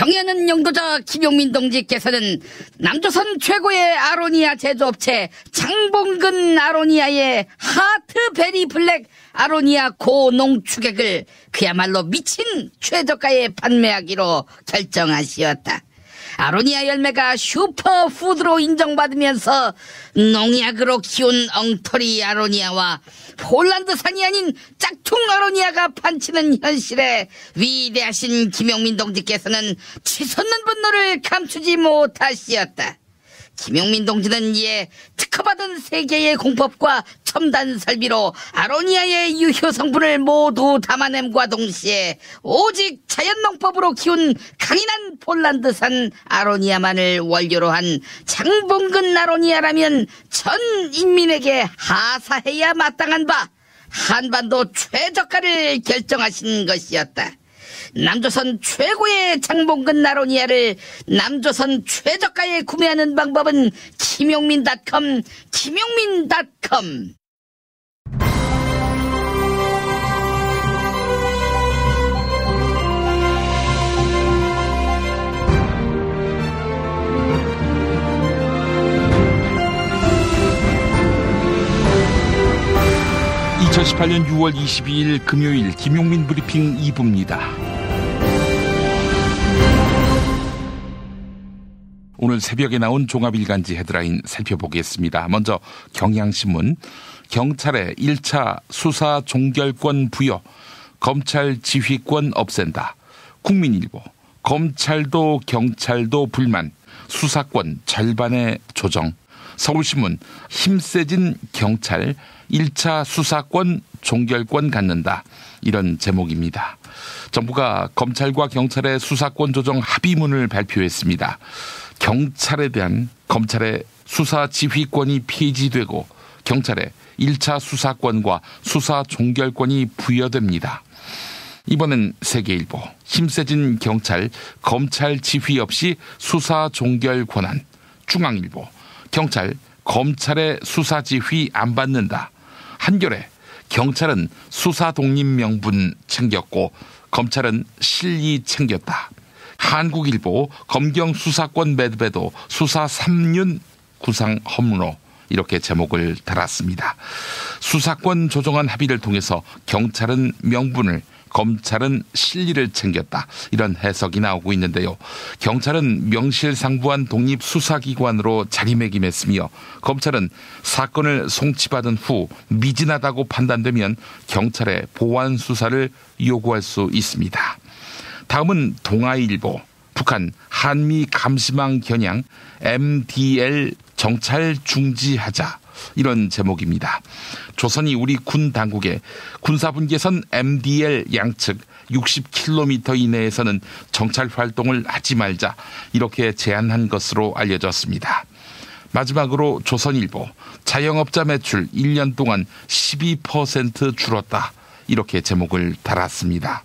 경애하는 영도자 김용민 동지께서는 남조선 최고의 아로니아 제조업체 장봉근 아로니아의 하트베리 블랙 아로니아 고농축액을 그야말로 미친 최저가에 판매하기로 결정하시었다. 아로니아 열매가 슈퍼푸드로 인정받으면서 농약으로 키운 엉터리 아로니아와 폴란드산이 아닌 짝퉁 아로니아가 판치는 현실에 위대하신 김용민 동지께서는 치솟는 분노를 감추지 못하시었다. 김용민 동지는 이에 특허받은 세계의 공법과 첨단 설비로 아로니아의 유효 성분을 모두 담아냄과 동시에 오직 자연농법으로 키운 강인한 폴란드산 아로니아만을 원료로 한 장봉근 아로니아라면 전 인민에게 하사해야 마땅한 바 한반도 최저가를 결정하신 것이었다. 남조선 최고의 장봉근 아로니아를 남조선 최저가에 구매하는 방법은 김용민.com. 2018년 6월 22일 금요일 김용민 브리핑 2부입니다. 오늘 새벽에 나온 종합일간지 헤드라인 살펴보겠습니다. 먼저 경향신문, 경찰의 1차 수사 종결권 부여, 검찰 지휘권 없앤다. 국민일보, 검찰도 경찰도 불만, 수사권 절반의 조정. 서울신문, 힘세진 경찰 1차 수사권 종결권 갖는다. 이런 제목입니다. 정부가 검찰과 경찰의 수사권 조정 합의문을 발표했습니다. 경찰에 대한 검찰의 수사 지휘권이 폐지되고 경찰의 1차 수사권과 수사 종결권이 부여됩니다. 이번엔 세계일보, 힘세진 경찰, 검찰 지휘 없이 수사 종결 권한. 중앙일보, 경찰, 검찰의 수사 지휘 안 받는다. 한겨레, 경찰은 수사 독립 명분 챙겼고 검찰은 실리 챙겼다. 한국일보, 검경 수사권 매듭에도 수사 3륜 구상 허물로, 이렇게 제목을 달았습니다. 수사권 조정안 합의를 통해서 경찰은 명분을, 검찰은 실리를 챙겼다. 이런 해석이 나오고 있는데요. 경찰은 명실상부한 독립수사기관으로 자리매김했으며 검찰은 사건을 송치받은 후 미진하다고 판단되면 경찰의 보완 수사를 요구할 수 있습니다. 다음은 동아일보, 북한 한미 감시망 겨냥 MDL 정찰 중지하자. 이런 제목입니다. 조선이 우리 군 당국에 군사분계선 MDL 양측 60km 이내에서는 정찰 활동을 하지 말자, 이렇게 제안한 것으로 알려졌습니다. 마지막으로 조선일보, 자영업자 매출 1년 동안 12% 줄었다. 이렇게 제목을 달았습니다.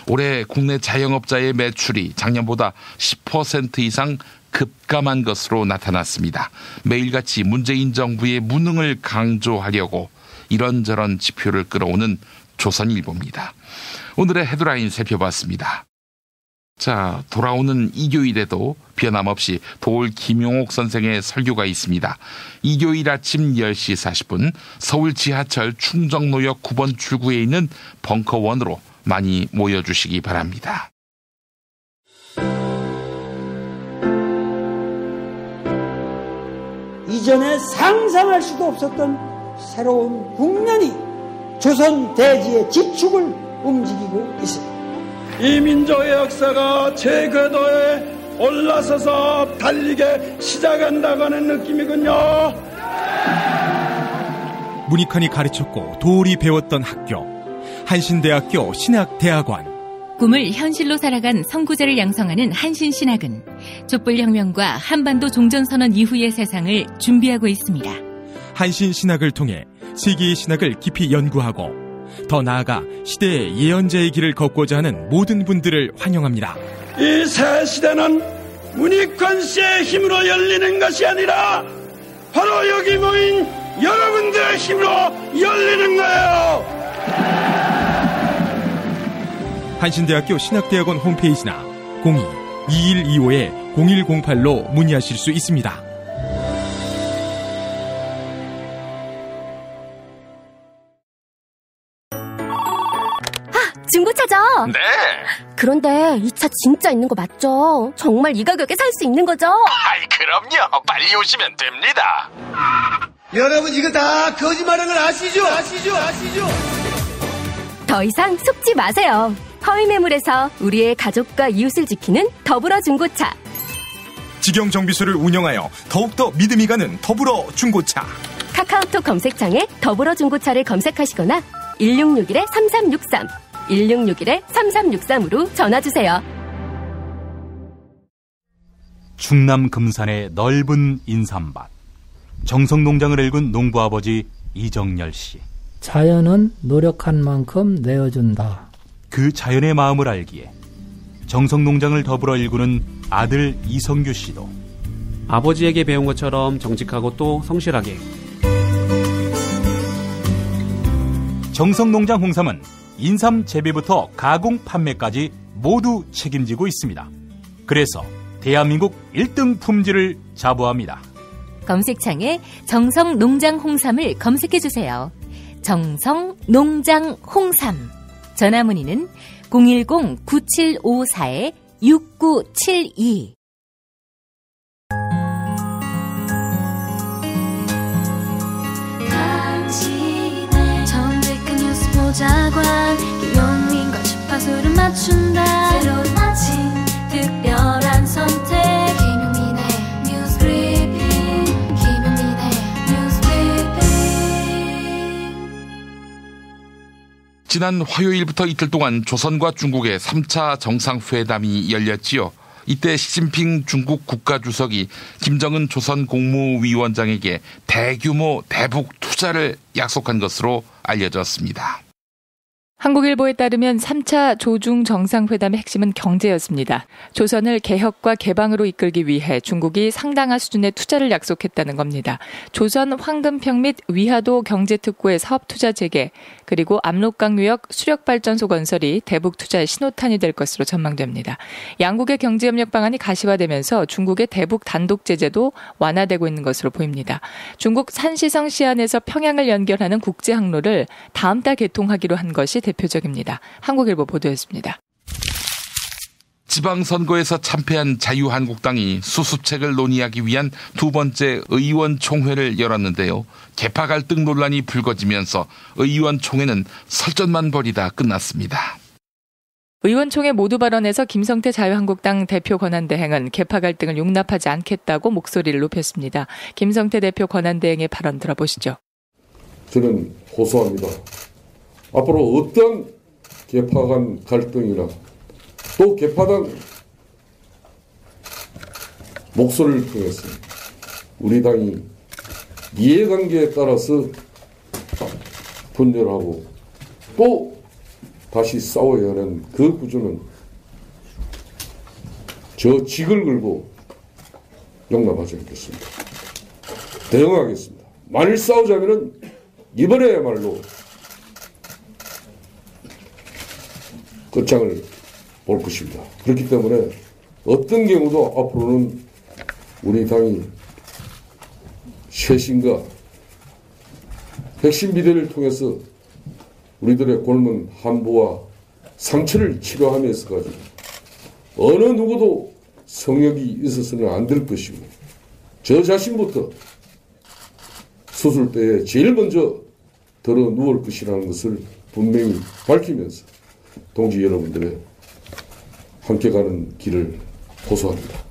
올해 국내 자영업자의 매출이 작년보다 10% 이상 급감한 것으로 나타났습니다. 매일같이 문재인 정부의 무능을 강조하려고 이런저런 지표를 끌어오는 조선일보입니다. 오늘의 헤드라인 살펴봤습니다. 자, 돌아오는 일요일에도 변함없이 도올 김용옥 선생의 설교가 있습니다. 일요일 아침 10시 40분 서울 지하철 충정로역 9번 출구에 있는 벙커원으로 많이 모여주시기 바랍니다. 이전에 상상할 수도 없었던 새로운 국면이 조선 대지의 지축을 움직이고 있습니다. 이 민족의 역사가 제 궤도에 올라서서 달리게 시작한다고 하는 느낌이군요. 문익환이 가르쳤고 도울이 배웠던 학교, 한신대학교 신학대학원. 꿈을 현실로 살아간 선구자를 양성하는 한신신학은 촛불혁명과 한반도 종전선언 이후의 세상을 준비하고 있습니다. 한신신학을 통해 세계의 신학을 깊이 연구하고 더 나아가 시대의 예언자의 길을 걷고자 하는 모든 분들을 환영합니다. 이 새 시대는 문익환 씨의 힘으로 열리는 것이 아니라 바로 여기 모인 여러분들의 힘으로 열리는 거예요. 한신대학교 신학대학원 홈페이지나 2125-0108로 문의하실 수 있습니다. 중고차죠? 네. 그런데 이 차 진짜 있는 거 맞죠? 정말 이 가격에 살 수 있는 거죠? 아이, 그럼요. 빨리 오시면 됩니다. 여러분 이거 다 거짓말하는 걸 아시죠? 더 이상 속지 마세요. 허위 매물에서 우리의 가족과 이웃을 지키는 더불어 중고차. 직영 정비소를 운영하여 더욱더 믿음이 가는 더불어 중고차. 카카오톡 검색창에 더불어 중고차를 검색하시거나 1661-3363, 1661-3363으로 전화주세요. 충남 금산의 넓은 인삼밭. 정성농장을 일군 농부아버지 이정열 씨. 자연은 노력한 만큼 내어준다. 그 자연의 마음을 알기에 정성농장을 더불어 일구는 아들 이성규 씨도 아버지에게 배운 것처럼 정직하고 또 성실하게. 정성농장 홍삼은 인삼 재배부터 가공 판매까지 모두 책임지고 있습니다. 그래서 대한민국 1등 품질을 자부합니다. 검색창에 정성농장 홍삼을 검색해주세요. 정성농장 홍삼. 전화문의는 010-9754-6972. 당신의 정직한 뉴스 보좌관 김용민과 주파수를 맞춘다. 새로운 아침 특별한 선택 김용민의 뉴스 브리핑. 김용민의 뉴스 브리핑. 지난 화요일부터 이틀 동안 조선과 중국의 3차 정상회담이 열렸지요. 이때 시진핑 중국 국가주석이 김정은 조선 국무위원장에게 대규모 대북 투자를 약속한 것으로 알려졌습니다. 한국일보에 따르면 3차 조중 정상회담의 핵심은 경제였습니다. 조선을 개혁과 개방으로 이끌기 위해 중국이 상당한 수준의 투자를 약속했다는 겁니다. 조선 황금평 및 위화도 경제특구의 사업투자 재개, 그리고 압록강유역 수력발전소 건설이 대북 투자의 신호탄이 될 것으로 전망됩니다. 양국의 경제협력 방안이 가시화되면서 중국의 대북 단독 제재도 완화되고 있는 것으로 보입니다. 중국 산시성 시안에서 평양을 연결하는 국제항로를 다음 달 개통하기로 한 것이 대표적입니다. 한국일보 보도였습니다. 지방선거에서 참패한 자유한국당이 수습책을 논의하기 위한 두 번째 의원총회를 열었는데요. 계파 갈등 논란이 불거지면서 의원총회는 설전만 벌이다 끝났습니다. 의원총회 모두 발언에서 김성태 자유한국당 대표 권한대행은 계파 갈등을 용납하지 않겠다고 목소리를 높였습니다. 김성태 대표 권한대행의 발언 들어보시죠. 저는 호소합니다. 앞으로 어떤 계파 간 갈등이나 또 계파당 목소리를 통해서 우리 당이 이해관계에 따라서 분열하고 또 다시 싸워야 하는 그 구조는 저 직을 걸고 용납하지 않겠습니다. 대응하겠습니다. 만일 싸우자면은 이번에야말로 끝장을 볼 것입니다. 그렇기 때문에 어떤 경우도 앞으로는 우리 당이 쇄신과 핵심 비대를 통해서 우리들의 골문 한보와 상처를 치료하면서까지 어느 누구도 성역이 있어서는 안 될 것이고 저 자신부터 수술대에 제일 먼저 들어 누울 것이라는 것을 분명히 밝히면서 동지 여러분들의 함께 가는 길을 호소합니다.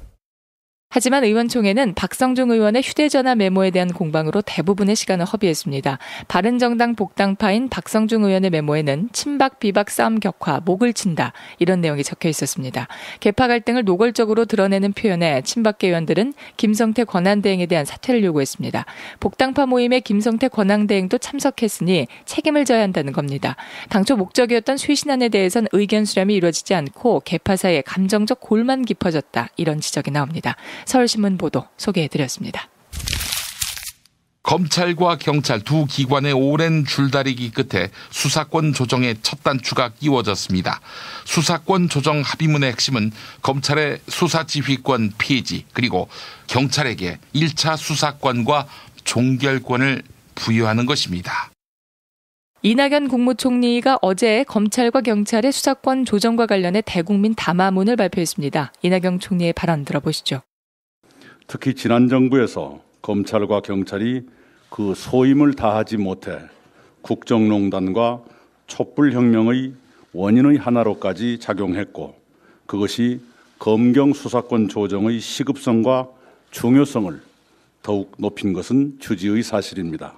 하지만 의원총회는 박성중 의원의 휴대전화 메모에 대한 공방으로 대부분의 시간을 허비했습니다. 바른정당 복당파인 박성중 의원의 메모에는 친박 비박 싸움 격화, 목을 친다 이런 내용이 적혀 있었습니다. 계파 갈등을 노골적으로 드러내는 표현에 친박계 의원들은 김성태 권한대행에 대한 사퇴를 요구했습니다. 복당파 모임에 김성태 권한대행도 참석했으니 책임을 져야 한다는 겁니다. 당초 목적이었던 쇄신안에 대해선 의견 수렴이 이루어지지 않고 계파 사이에 감정적 골만 깊어졌다 이런 지적이 나옵니다. 서울신문 보도 소개해드렸습니다. 검찰과 경찰 두 기관의 오랜 줄다리기 끝에 수사권 조정의 첫 단추가 끼워졌습니다. 수사권 조정 합의문의 핵심은 검찰의 수사지휘권 폐지, 그리고 경찰에게 1차 수사권과 종결권을 부여하는 것입니다. 이낙연 국무총리가 어제 검찰과 경찰의 수사권 조정과 관련해 대국민 담화문을 발표했습니다. 이낙연 총리의 발언 들어보시죠. 특히 지난 정부에서 검찰과 경찰이 그 소임을 다하지 못해 국정농단과 촛불혁명의 원인의 하나로까지 작용했고, 그것이 검경 수사권 조정의 시급성과 중요성을 더욱 높인 것은 주지의 사실입니다.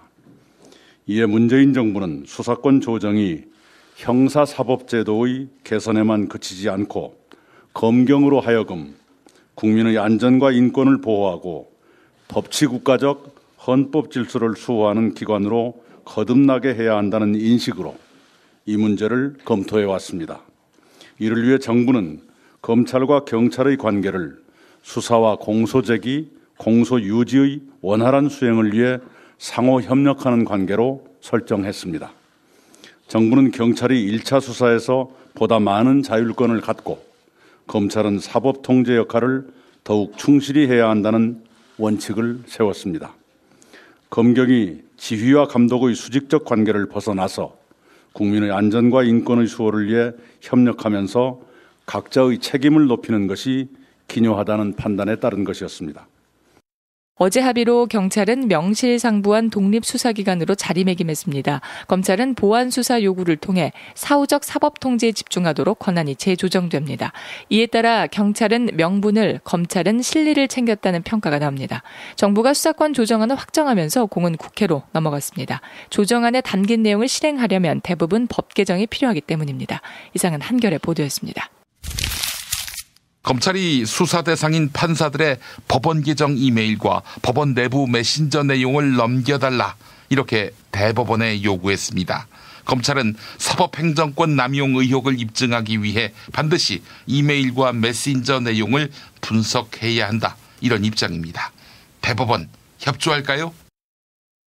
이에 문재인 정부는 수사권 조정이 형사사법제도의 개선에만 그치지 않고 검경으로 하여금 국민의 안전과 인권을 보호하고 법치국가적 헌법 질서를 수호하는 기관으로 거듭나게 해야 한다는 인식으로 이 문제를 검토해 왔습니다. 이를 위해 정부는 검찰과 경찰의 관계를 수사와 공소제기, 공소유지의 원활한 수행을 위해 상호 협력하는 관계로 설정했습니다. 정부는 경찰이 1차 수사에서 보다 많은 자율권을 갖고 검찰은 사법 통제 역할을 더욱 충실히 해야 한다는 원칙을 세웠습니다. 검경이 지휘와 감독의 수직적 관계를 벗어나서 국민의 안전과 인권의 수호를 위해 협력하면서 각자의 책임을 높이는 것이 기묘하다는 판단에 따른 것이었습니다. 어제 합의로 경찰은 명실상부한 독립수사기관으로 자리매김했습니다. 검찰은 보안수사 요구를 통해 사후적 사법통제에 집중하도록 권한이 재조정됩니다. 이에 따라 경찰은 명분을, 검찰은 실리를 챙겼다는 평가가 나옵니다. 정부가 수사권 조정안을 확정하면서 공은 국회로 넘어갔습니다. 조정안의 담긴 내용을 실행하려면 대부분 법 개정이 필요하기 때문입니다. 이상은 한겨레 보도였습니다. 검찰이 수사 대상인 판사들의 법원 개정 이메일과 법원 내부 메신저 내용을 넘겨달라, 이렇게 대법원에 요구했습니다. 검찰은 사법행정권 남용 의혹을 입증하기 위해 반드시 이메일과 메신저 내용을 분석해야 한다, 이런 입장입니다. 대법원 협조할까요?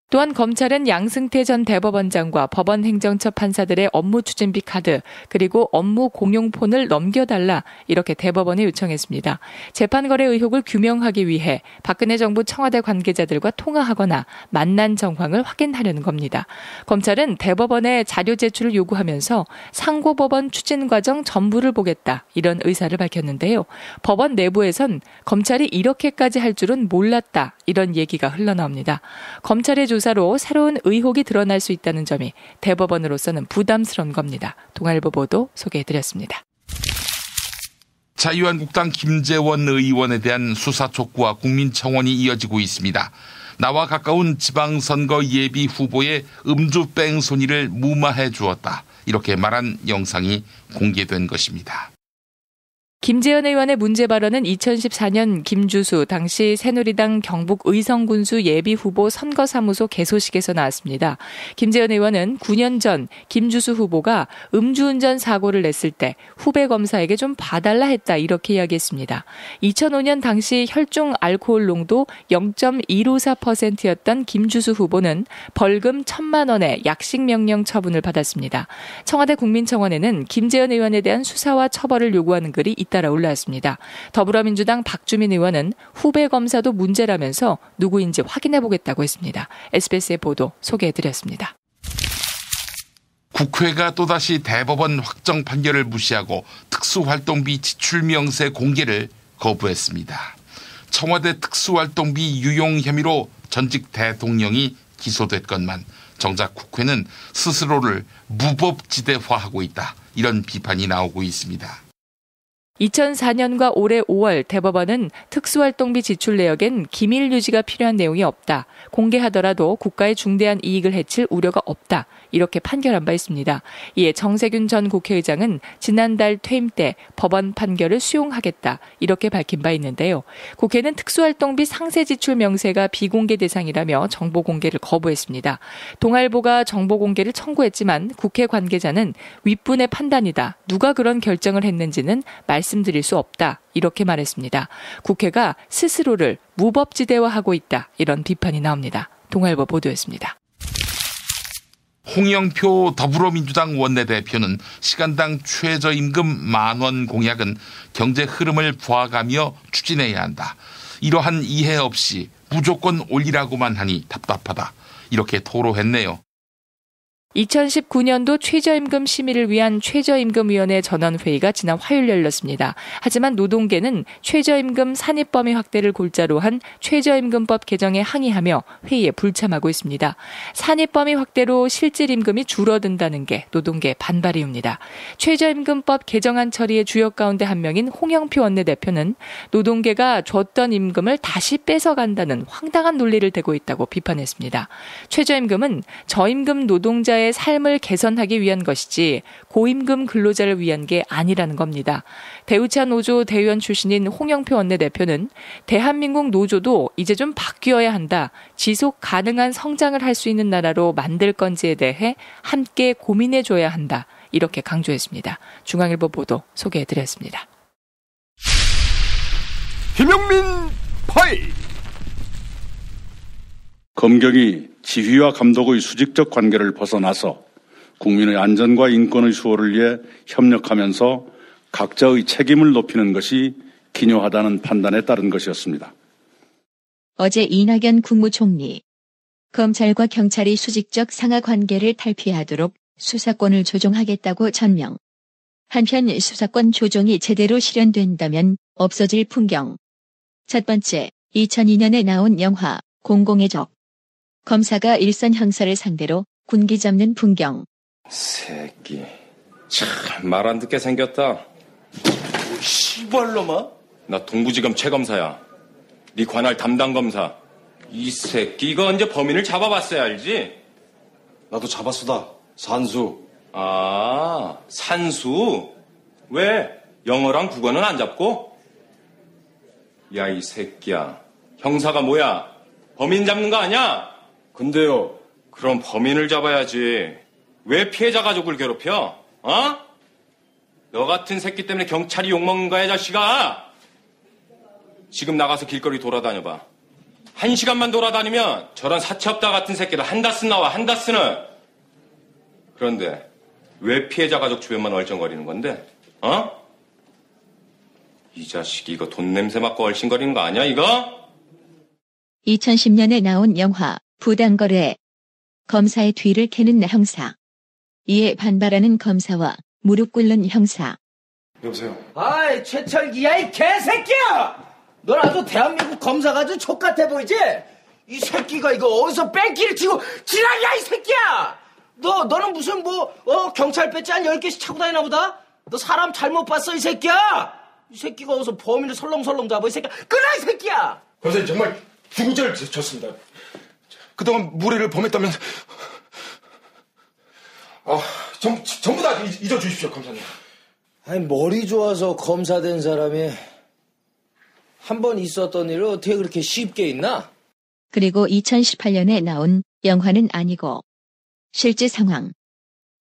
또한 검찰은 양승태 전 대법원장과 법원행정처 판사들의 업무 추진비 카드, 그리고 업무 공용폰을 넘겨달라, 이렇게 대법원에 요청했습니다. 재판거래 의혹을 규명하기 위해 박근혜 정부 청와대 관계자들과 통화하거나 만난 정황을 확인하려는 겁니다. 검찰은 대법원에 자료 제출을 요구하면서 상고법원 추진 과정 전부를 보겠다, 이런 의사를 밝혔는데요. 법원 내부에선 검찰이 이렇게까지 할 줄은 몰랐다, 이런 얘기가 흘러나옵니다. 검찰의 조사로 새로운 의혹이 드러날 수 있다는 점이 대법원으로서는 부담스러운 겁니다. 동아일보 보도 소개해드렸습니다. 자유한국당 김재원 의원에 대한 수사 촉구와 국민청원이 이어지고 있습니다. 나와 가까운 지방선거 예비 후보의 음주 뺑소니를 무마해 주었다, 이렇게 말한 영상이 공개된 것입니다. 김재원 의원의 문제 발언은 2014년 김주수 당시 새누리당 경북 의성군수 예비후보 선거사무소 개소식에서 나왔습니다. 김재원 의원은 9년 전 김주수 후보가 음주운전 사고를 냈을 때 후배 검사에게 좀 봐달라 했다, 이렇게 이야기했습니다. 2005년 당시 혈중 알코올 농도 0.154%였던 김주수 후보는 벌금 1,000만 원의 약식명령 처분을 받았습니다. 청와대 국민청원에는 김재원 의원에 대한 수사와 처벌을 요구하는 글이 잇따라 올라왔습니다. 더불어민주당 박주민 의원은 후배 검사도 문제라면서 누구인지 확인해보겠다고 했습니다. SBS의 보도 소개해드렸습니다. 국회가 또다시 대법원 확정 판결을 무시하고 특수활동비 지출 명세 공개를 거부했습니다. 청와대 특수활동비 유용 혐의로 전직 대통령이 기소됐건만 정작 국회는 스스로를 무법지대화하고 있다, 이런 비판이 나오고 있습니다. 2004년과 올해 5월 대법원은 특수활동비 지출 내역엔 기밀 유지가 필요한 내용이 없다, 공개하더라도 국가의 중대한 이익을 해칠 우려가 없다, 이렇게 판결한 바 있습니다. 이에 정세균 전 국회의장은 지난달 퇴임 때 법원 판결을 수용하겠다, 이렇게 밝힌 바 있는데요. 국회는 특수활동비 상세 지출 명세가 비공개 대상이라며 정보 공개를 거부했습니다. 동아일보가 정보 공개를 청구했지만 국회 관계자는 윗분의 판단이다, 누가 그런 결정을 했는지는 말씀드릴 수 없다, 이렇게 말했습니다. 국회가 스스로를 무법지대화하고 있다, 이런 비판이 나옵니다. 동아일보 보도였습니다. 홍영표 더불어민주당 원내대표는 시간당 최저임금 10,000원 공약은 경제 흐름을 봐가며 추진해야 한다. 이러한 이해 없이 무조건 올리라고만 하니 답답하다. 이렇게 토로했네요. 2019년도 최저임금 심의를 위한 최저임금위원회 전원회의가 지난 화요일 열렸습니다. 하지만 노동계는 최저임금 산입범위 확대를 골자로 한 최저임금법 개정에 항의하며 회의에 불참하고 있습니다. 산입범위 확대로 실질임금이 줄어든다는 게 노동계 반발이옵니다. 최저임금법 개정안 처리의 주역 가운데 한 명인 홍영표 원내대표는 노동계가 줬던 임금을 다시 뺏어간다는 황당한 논리를 대고 있다고 비판했습니다. 최저임금은 저임금 노동자의 삶을 개선하기 위한 것이지 고임금 근로자를 위한 게 아니라는 겁니다. 대우차 노조 대의원 출신인 홍영표 원내대표는 대한민국 노조도 이제 좀 바뀌어야 한다. 지속 가능한 성장을 할 수 있는 나라로 만들 건지에 대해 함께 고민해줘야 한다. 이렇게 강조했습니다. 중앙일보 보도 소개해드렸습니다. 김용민 파이. 검경이 지휘와 감독의 수직적 관계를 벗어나서 국민의 안전과 인권의 수호를 위해 협력하면서 각자의 책임을 높이는 것이 기묘하다는 판단에 따른 것이었습니다. 어제 이낙연 국무총리, 검찰과 경찰이 수직적 상하 관계를 탈피하도록 수사권을 조정하겠다고 전명. 한편 수사권 조정이 제대로 실현된다면 없어질 풍경. 첫 번째, 2002년에 나온 영화 공공의 적. 검사가 일선 형사를 상대로 군기 잡는 풍경. 새끼, 참 말 안 듣게 생겼다. 씨발놈아? 나 동부지검 최검사야. 네 관할 담당 검사. 이 새끼 이거 언제 범인을 잡아봤어야 알지? 나도 잡았수다. 산수. 아, 산수? 왜? 영어랑 국어는 안 잡고? 야, 이 새끼야. 형사가 뭐야? 범인 잡는 거 아니야? 근데요. 그럼 범인을 잡아야지. 왜 피해자 가족을 괴롭혀? 어? 너 같은 새끼 때문에 경찰이 욕먹는 거야, 자식아. 지금 나가서 길거리 돌아다녀봐. 1시간만 돌아다니면 저런 사채업자 같은 새끼들 한다스 나와, 한다스는. 그런데 왜 피해자 가족 주변만 얼쩡거리는 건데? 어? 이 자식이 이거 돈 냄새 맡고 얼씬거리는 거 아니야, 이거? 2010년에 나온 영화 부당거래. 검사의 뒤를 캐는 형사. 이에 반발하는 검사와 무릎 꿇는 형사. 여보세요. 아이, 최철기야, 이 개새끼야! 넌 아주 대한민국 검사가 아주 족같아 보이지? 이 새끼가 이거 어디서 뺑기를 치고 지랄이야, 이 새끼야! 너는 무슨 경찰 배지 한 10개씩 차고 다니나 보다? 너 사람 잘못 봤어, 이 새끼야! 이 새끼가 어디서 범인을 설렁설렁 잡아, 이 새끼야! 끊어, 이 새끼야! 검사님, 정말 죽은 죄를 졌습니다. 그동안 무례를 범했다면 전부 다 잊어주십시오, 검사님. 아니, 머리 좋아서 검사 된 사람이 한 번 있었던 일을 어떻게 그렇게 쉽게 잊나? 그리고 2018년에 나온 영화는 아니고 실제 상황.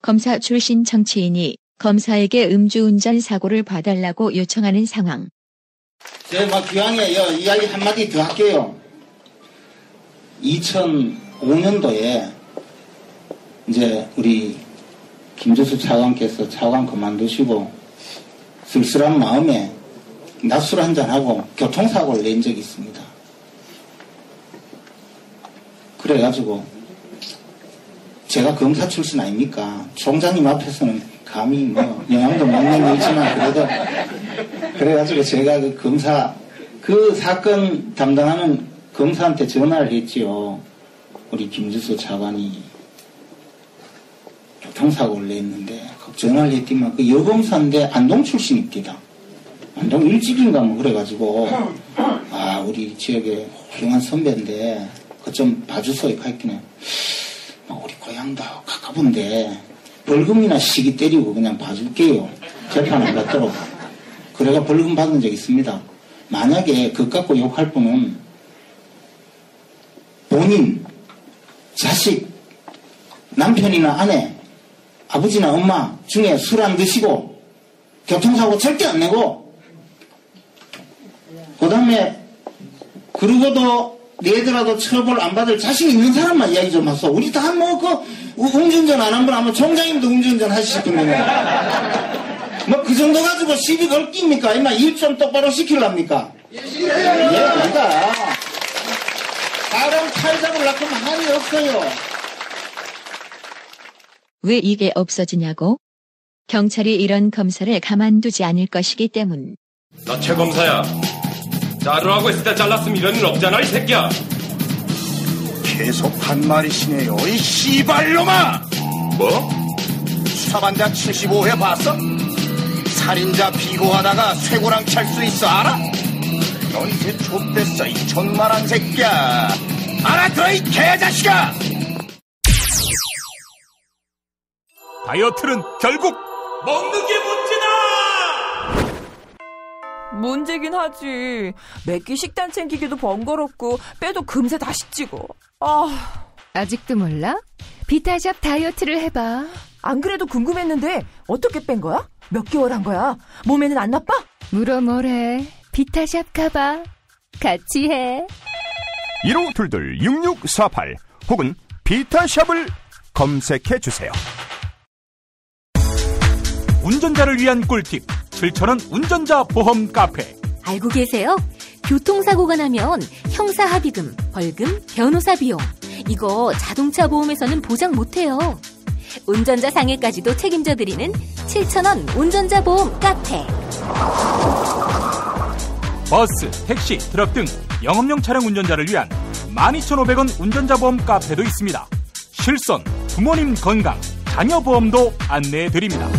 검사 출신 정치인이 검사에게 음주운전 사고를 봐달라고 요청하는 상황. 제가 기왕에 이야기 한마디 더 할게요. 2005년도에 이제 우리 김주수 차관께서 차관 그만두시고 쓸쓸한 마음에 낮술 한잔하고 교통사고를 낸 적이 있습니다. 그래가지고 제가 검사 출신 아닙니까? 총장님 앞에서는 감히 영향도 못 내지만 그래가지고 제가 그 검사 그 사건 담당하는 검사한테 전화를 했지요. 우리 김주수 차관이 교통사고를 냈는데 전화를 했더니만 그 여검사인데 안동 출신입니다. 안동 일찍인가 뭐 그래가지고 우리 지역에 훌륭한 선배인데 그 좀 봐주소요 했더니 우리 고향도 가까운데 벌금이나 시기 때리고 그냥 봐줄게요. 재판 안 받도록. 그래가 벌금 받은 적 있습니다. 만약에 그것 갖고 욕할 분은 본인, 자식, 남편이나 아내, 아버지나 엄마 중에 술 안 드시고 교통사고 절대 안 내고 그 다음에 그러고도 내더라도 처벌 안 받을 자신 있는 사람만 이야기 좀 하소. 우리 다 뭐 음주운전 안 한 분 하면 총장님도 음주운전 하실 거면 뭐 그 정도 가지고 시비 걸 낍니까? 임마 일 좀 똑바로 시키랍니까? 예, 아니다. 사람 칼 잡으려고 하면 한이 없어요. 왜 이게 없어지냐고? 경찰이 이런 검사를 가만두지 않을 것이기 때문. 나 최검사야. 자르라고 했을 때 잘랐으면 이런 일 없잖아, 이 새끼야. 계속 반말이시네요, 이 씨발놈아! 뭐? 수사반장 75회 봤어? 살인자 비고하다가 쇠고랑 찰 수 있어, 알아? 너 이제 좆됐어, 이 존만한 새끼야. 알아들어, 이 개자식아! 다이어트는 결국 먹는 게 문제다! 문제긴 하지. 매끼 식단 챙기기도 번거롭고 빼도 금세 다시 찌고. 아직도 몰라? 비타샵 다이어트를 해봐. 안 그래도 궁금했는데 어떻게 뺀 거야? 몇 개월 한 거야? 몸에는 안 나빠? 물어 뭐래. 비타샵 가봐. 같이 해. 1522-6648 혹은 비타샵을 검색해주세요. 운전자를 위한 꿀팁 7,000원 운전자 보험 카페. 알고 계세요? 교통사고가 나면 형사합의금, 벌금, 변호사 비용 이거 자동차 보험에서는 보장 못해요. 운전자 상해까지도 책임져드리는 7,000원 운전자 보험 카페. 버스, 택시, 트럭 등 영업용 차량 운전자를 위한 12,500원 운전자 보험 카페도 있습니다. 실손, 부모님 건강, 자녀 보험도 안내해드립니다.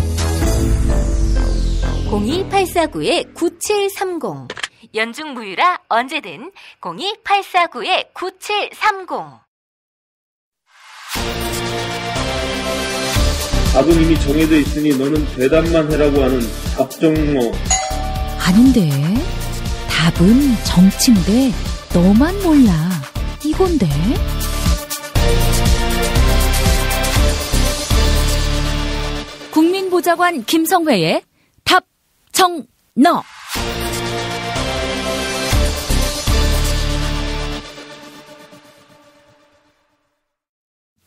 02849-9730 연중 무휴라 언제든 02849-9730. 답은 이미 정해져 있으니 너는 대답만 해라고 하는 답정모. 아닌데 답은 정치인데 너만 몰라 이건데. 국민보좌관 김성회의 답정너.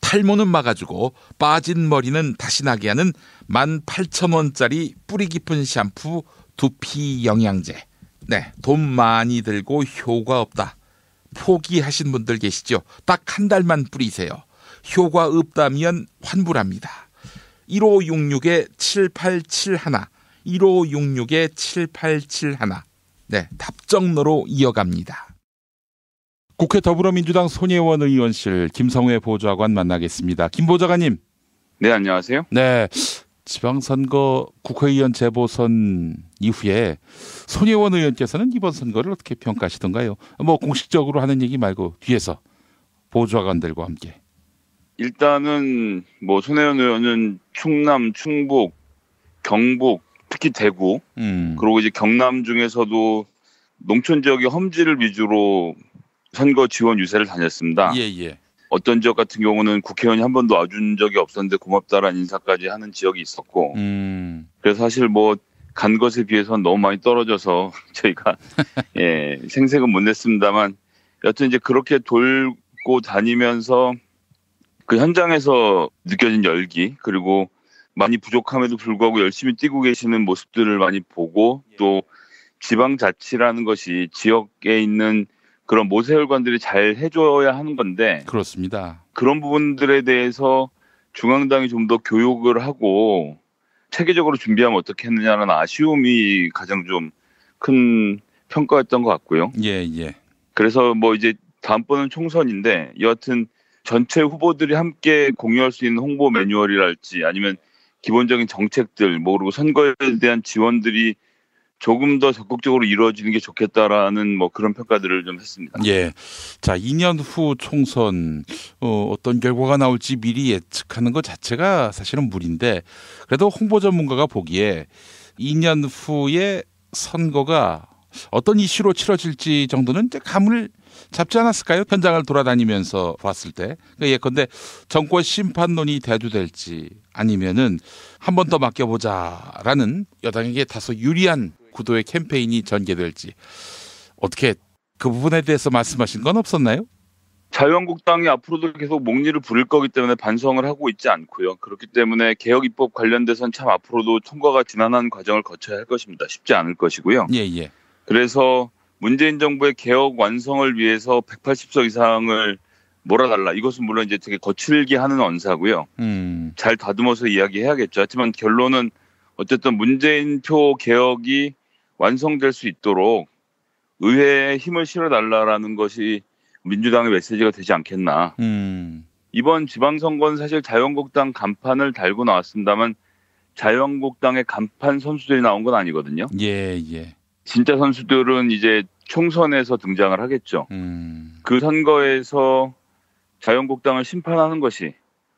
탈모는 막아주고 빠진 머리는 다시 나게 하는 18,000원짜리 뿌리 깊은 샴푸 두피 영양제. 네, 돈 많이 들고 효과 없다. 포기하신 분들 계시죠? 딱 한 달만 뿌리세요. 효과 없다면 환불합니다. 1566-7871 1566-7871 네, 답정너로 이어갑니다. 국회 더불어민주당 손혜원 의원실 김성회 보좌관 만나겠습니다. 김 보좌관님. 네, 안녕하세요. 네, 지방선거 국회의원 재보선 이후에 손혜원 의원께서는 이번 선거를 어떻게 평가하시던가요? 뭐 공식적으로 하는 얘기 말고 뒤에서 보좌관들과 함께. 일단은 뭐 손혜원 의원은 충남, 충북, 경북, 특히 대구, 그리고 이제 경남 중에서도 농촌 지역의 험지를 위주로 선거 지원 유세를 다녔습니다. 예. 어떤 지역 같은 경우는 국회의원이 한 번도 와준 적이 없었는데 고맙다라는 인사까지 하는 지역이 있었고, 그래서 사실 뭐 간 것에 비해서는 너무 많이 떨어져서 저희가 생색은 못 냈습니다만, 여튼 이제 그렇게 돌고 다니면서 그 현장에서 느껴진 열기, 그리고 많이 부족함에도 불구하고 열심히 뛰고 계시는 모습들을 많이 보고, 또 지방자치라는 것이 지역에 있는 그런 모세혈관들이 잘 해줘야 하는 건데, 그렇습니다. 그런 부분들에 대해서 중앙당이 좀 더 교육을 하고 체계적으로 준비하면 어떻게 했느냐는 아쉬움이 가장 좀 큰 평가였던 것 같고요. 예. 그래서 뭐 이제 다음번은 총선인데, 여하튼 전체 후보들이 함께 공유할 수 있는 홍보 매뉴얼이랄지 아니면 기본적인 정책들, 뭐 그리고 선거에 대한 지원들이 조금 더 적극적으로 이루어지는 게 좋겠다라는 뭐 그런 평가들을 좀 했습니다. 예. 자, 2년 후 총선 어떤 결과가 나올지 미리 예측하는 것 자체가 사실은 무리인데, 그래도 홍보 전문가가 보기에 2년 후에 선거가 어떤 이슈로 치러질지 정도는 이제 감을 잡지 않았을까요? 현장을 돌아다니면서 봤을 때. 예컨대 정권 심판론이 대두될지 아니면은 한 번 더 맡겨보자라는 여당에게 다소 유리한 구도의 캠페인이 전개될지 어떻게 그 부분에 대해서 말씀하신 건 없었나요? 자유한국당이 앞으로도 계속 목리를 부릴 거기 때문에 반성을 하고 있지 않고요. 그렇기 때문에 개혁 입법 관련돼서는 참 앞으로도 통과가 지난한 과정을 거쳐야 할 것입니다. 쉽지 않을 것이고요. 예. 그래서 문재인 정부의 개혁 완성을 위해서 180석 이상을 몰아달라. 이것은 물론 이제 되게 거칠게 하는 언사고요. 잘 다듬어서 이야기해야겠죠. 하지만 결론은 어쨌든 문재인표 개혁이 완성될 수 있도록 의회에 힘을 실어달라라는 것이 민주당의 메시지가 되지 않겠나. 이번 지방선거는 사실 자유한국당 간판을 달고 나왔습니다만 자유한국당의 간판 선수들이 나온 건 아니거든요. 예. 진짜 선수들은 이제 총선에서 등장을 하겠죠. 그 선거에서 자유한국당을 심판하는 것이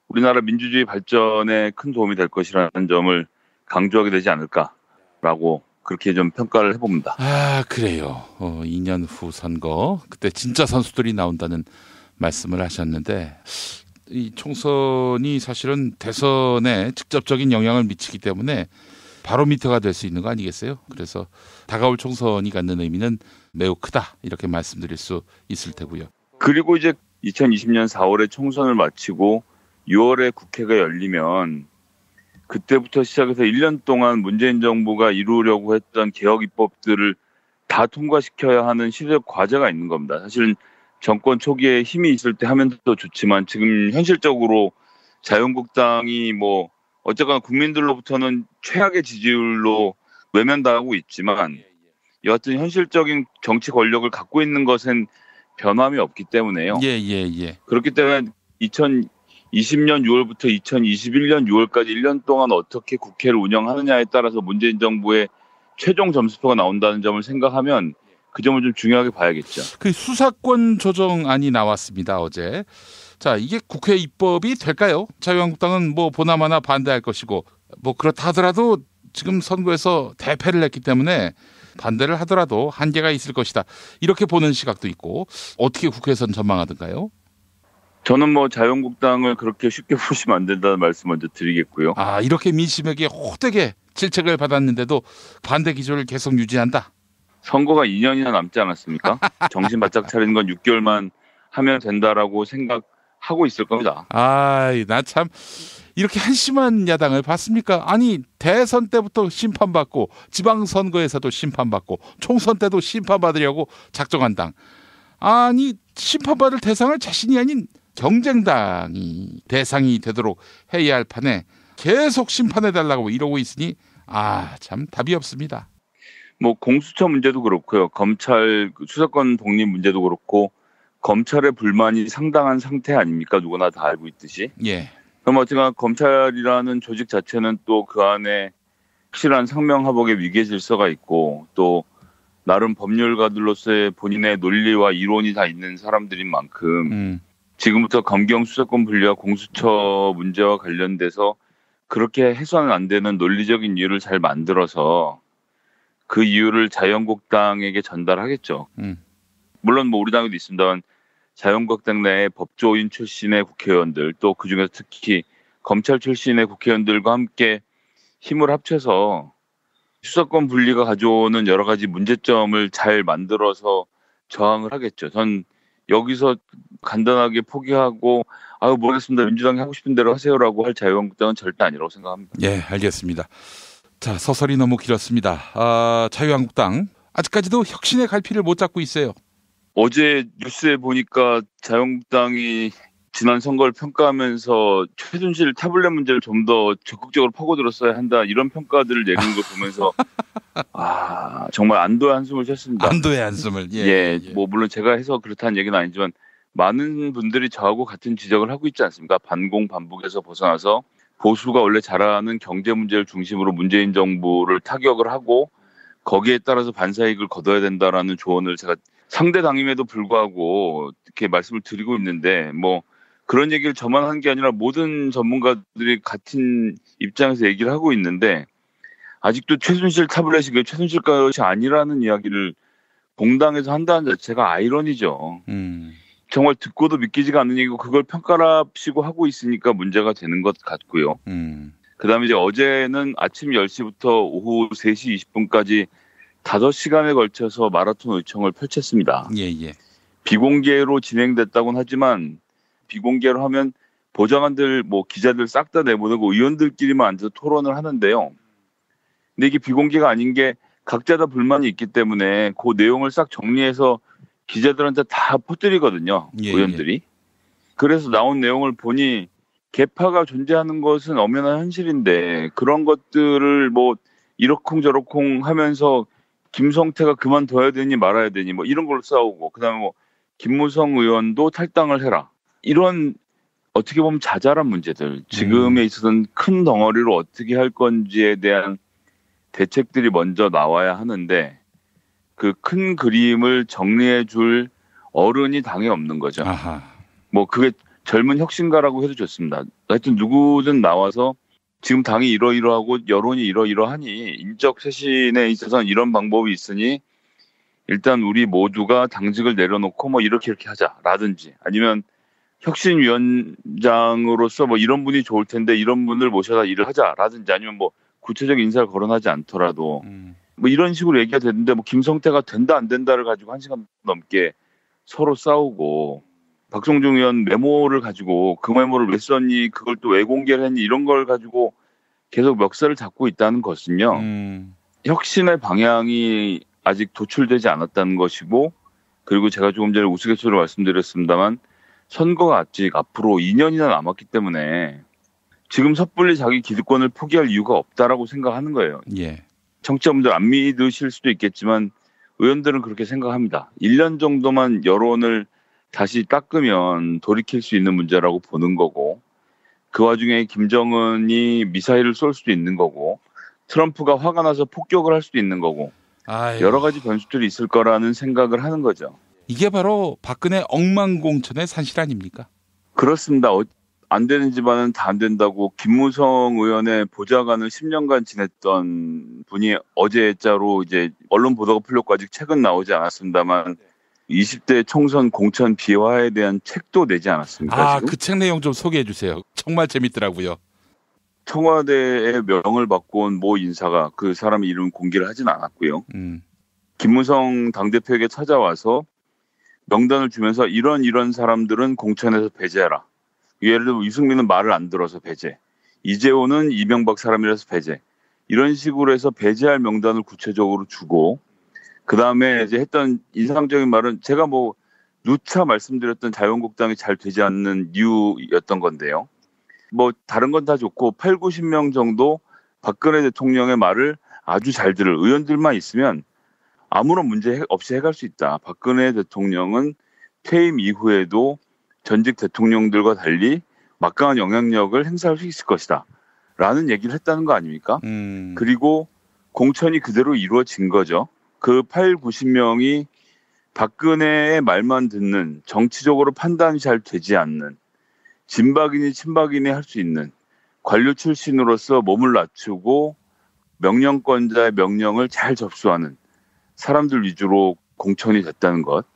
우리나라 민주주의 발전에 큰 도움이 될 것이라는 점을 강조하게 되지 않을까라고 그렇게 좀 평가를 해봅니다. 아, 그래요. 2년 후 선거, 그때 진짜 선수들이 나온다는 말씀을 하셨는데 이 총선이 사실은 대선에 직접적인 영향을 미치기 때문에 바로미터가 될 수 있는 거 아니겠어요? 그래서 다가올 총선이 갖는 의미는 매우 크다 이렇게 말씀드릴 수 있을 테고요. 그리고 이제 2020년 4월에 총선을 마치고 6월에 국회가 열리면 그때부터 시작해서 1년 동안 문재인 정부가 이루려고 했던 개혁 입법들을 다 통과시켜야 하는 시대적 과제가 있는 겁니다. 사실은 정권 초기에 힘이 있을 때 하면 더 좋지만 지금 현실적으로 자유한국당이 뭐 어쨌거나 국민들로부터는 최악의 지지율로 외면당하고 있지만 여하튼 현실적인 정치 권력을 갖고 있는 것은 변함이 없기 때문에요. 예. 그렇기 때문에 2020년 6월부터 2021년 6월까지 1년 동안 어떻게 국회를 운영하느냐에 따라서 문재인 정부의 최종 점수표가 나온다는 점을 생각하면 그 점을 좀 중요하게 봐야겠죠. 그 수사권 조정안이 나왔습니다, 어제. 자, 이게 국회 입법이 될까요? 자유한국당은 뭐 보나마나 반대할 것이고 뭐 그렇다 하더라도 지금 선거에서 대패를 했기 때문에 반대를 하더라도 한계가 있을 것이다. 이렇게 보는 시각도 있고 어떻게 국회에서는 전망하던가요? 저는 뭐 자유한국당을 그렇게 쉽게 보시면 안 된다는 말씀 먼저 드리겠고요. 아, 이렇게 민심에게 호되게 질책을 받았는데도 반대 기조를 계속 유지한다. 선거가 2년이나 남지 않았습니까? 정신 바짝 차리는 건 6개월만 하면 된다라고 생각하고 있을 겁니다. 아이, 나 참 이렇게 한심한 야당을 봤습니까? 아니, 대선 때부터 심판받고 지방선거에서도 심판받고 총선 때도 심판받으려고 작정한 당. 아니, 심판받을 대상을 자신이 아닌 경쟁당이 대상이 되도록 해야 할 판에 계속 심판해달라고 이러고 있으니 참 답이 없습니다. 뭐 공수처 문제도 그렇고요. 검찰 수사권 독립 문제도 그렇고 검찰의 불만이 상당한 상태 아닙니까? 누구나 다 알고 있듯이. 예. 그럼 어쨌거나 검찰이라는 조직 자체는 또 그 안에 확실한 상명하복의 위계 질서가 있고 또 나름 법률가들로서의 본인의 논리와 이론이 다 있는 사람들인 만큼 지금부터 검경 수사권 분리와 공수처 문제와 관련돼서 그렇게 해서는 안 되는 논리적인 이유를 잘 만들어서 그 이유를 자유한국당에게 전달하겠죠. 물론 뭐 우리 당에도 있습니다만 자유한국당 내에 법조인 출신의 국회의원들 또 그중에서 특히 검찰 출신의 국회의원들과 함께 힘을 합쳐서 수사권 분리가 가져오는 여러 가지 문제점을 잘 만들어서 저항을 하겠죠. 전 여기서 간단하게 포기하고 모르겠습니다. 민주당이 하고 싶은 대로 하세요라고 할 자유한국당은 절대 아니라고 생각합니다. 예, 알겠습니다. 자, 서설이 너무 길었습니다. 자유한국당 아직까지도 혁신의 갈피를 못 잡고 있어요. 어제 뉴스에 보니까 자유한국당이 지난 선거를 평가하면서 최순실 타블렛 문제를 좀 더 적극적으로 파고들었어야 한다 이런 평가들을 내는 걸 보면서 정말 안도의 한숨을 쉬었습니다. 안도의 한숨을. 뭐 물론 제가 해서 그렇다는 얘기는 아니지만 많은 분들이 저하고 같은 지적을 하고 있지 않습니까? 반공반복에서 벗어나서 보수가 원래 잘하는 경제 문제를 중심으로 문재인 정부를 타격을 하고 거기에 따라서 반사이익을 거둬야 된다라는 조언을 제가 상대 당임에도 불구하고 이렇게 말씀을 드리고 있는데 뭐 그런 얘기를 저만 한 게 아니라 모든 전문가들이 같은 입장에서 얘기를 하고 있는데 아직도 최순실 타블렛이 최순실 것이 아니라는 이야기를 공당에서 한다는 자체가 아이러니죠. 정말 듣고도 믿기지가 않는 얘기고 그걸 평가랍시고 하고 있으니까 문제가 되는 것 같고요. 그다음에 이제 어제는 아침 10시부터 오후 3시 20분까지 5시간에 걸쳐서 마라톤 의총을 펼쳤습니다. 예. 비공개로 진행됐다고는 하지만 비공개로 하면 보좌관들, 기자들 싹 다 내보내고 의원들끼리만 앉아서 토론을 하는데요. 근데 이게 비공개가 아닌 게 각자 다 불만이 있기 때문에 그 내용을 싹 정리해서 기자들한테 다 퍼뜨리거든요. 의원들이. 그래서 나온 내용을 보니 개파가 존재하는 것은 엄연한 현실인데 그런 것들을 이러쿵저러쿵 하면서 김성태가 그만둬야 되니 말아야 되니 이런 걸로 싸우고 그다음에 김무성 의원도 탈당을 해라. 이런 어떻게 보면 자잘한 문제들, 지금에 있어서는 큰 덩어리로 어떻게 할 건지에 대한 대책들이 먼저 나와야 하는데 그 큰 그림을 정리해 줄 어른이 당에 없는 거죠. 그게 젊은 혁신가라고 해도 좋습니다. 하여튼 누구든 나와서 지금 당이 이러이러하고 여론이 이러이러하니 인적 쇄신에 있어서는 이런 방법이 있으니 일단 우리 모두가 당직을 내려놓고 이렇게 하자라든지 아니면 혁신위원장으로서 이런 분이 좋을 텐데 이런 분을 모셔다 일을 하자라든지 아니면 구체적인 인사를 거론하지 않더라도 이런 식으로 얘기가 되는데 김성태가 된다 안 된다를 가지고 1시간 넘게 서로 싸우고 박성중 의원 메모를 가지고 그 메모를 왜 썼니 그걸 또 왜 공개를 했니 이런 걸 가지고 계속 멱살을 잡고 있다는 것은요. 혁신의 방향이 아직 도출되지 않았다는 것이고 그리고 제가 조금 전에 우스갯소리로 말씀드렸습니다만 선거가 아직 앞으로 2년이나 남았기 때문에 지금 섣불리 자기 기득권을 포기할 이유가 없다라고 생각하는 거예요. 청취자분들 안 믿으실 수도 있겠지만 의원들은 그렇게 생각합니다. 1년 정도만 여론을 다시 닦으면 돌이킬 수 있는 문제라고 보는 거고 그 와중에 김정은이 미사일을 쏠 수도 있는 거고 트럼프가 화가 나서 폭격을 할 수도 있는 거고 여러 가지 변수들이 있을 거라는 생각을 하는 거죠. 이게 바로 박근혜 억만공천의 산실 아닙니까? 그렇습니다. 안 되는 집안은 다 안 된다고 김무성 의원의 보좌관을 10년간 지냈던 분이 어제자로 이제 언론 보도가 풀렸고 아직 책은 나오지 않았습니다만 20대 총선 공천 비화에 대한 책도 내지 않았습니까? 그 책 내용 좀 소개해 주세요. 정말 재밌더라고요. 청와대의 명을 받고 온 모 인사가 그 사람의 이름 공개를 하진 않았고요. 김무성 당대표에게 찾아와서 명단을 주면서 이런 사람들은 공천에서 배제하라. 예를 들어 유승민은 말을 안 들어서 배제. 이재호는 이명박 사람이라서 배제. 이런 식으로 해서 배제할 명단을 구체적으로 주고 그다음에 이제 했던 인상적인 말은 제가 누차 말씀드렸던 자유한국당이 잘 되지 않는 이유였던 건데요. 다른 건 다 좋고 8, 90명 정도 박근혜 대통령의 말을 아주 잘 들을 의원들만 있으면 아무런 문제 없이 해갈 수 있다. 박근혜 대통령은 퇴임 이후에도 전직 대통령들과 달리 막강한 영향력을 행사할 수 있을 것이다. 라는 얘기를 했다는 거 아닙니까? 그리고 공천이 그대로 이루어진 거죠. 그 8, 90명이 박근혜의 말만 듣는 정치적으로 판단이 잘 되지 않는 진박이니 친박이니 할 수 있는 관료 출신으로서 몸을 낮추고 명령권자의 명령을 잘 접수하는 사람들 위주로 공천이 됐다는 것.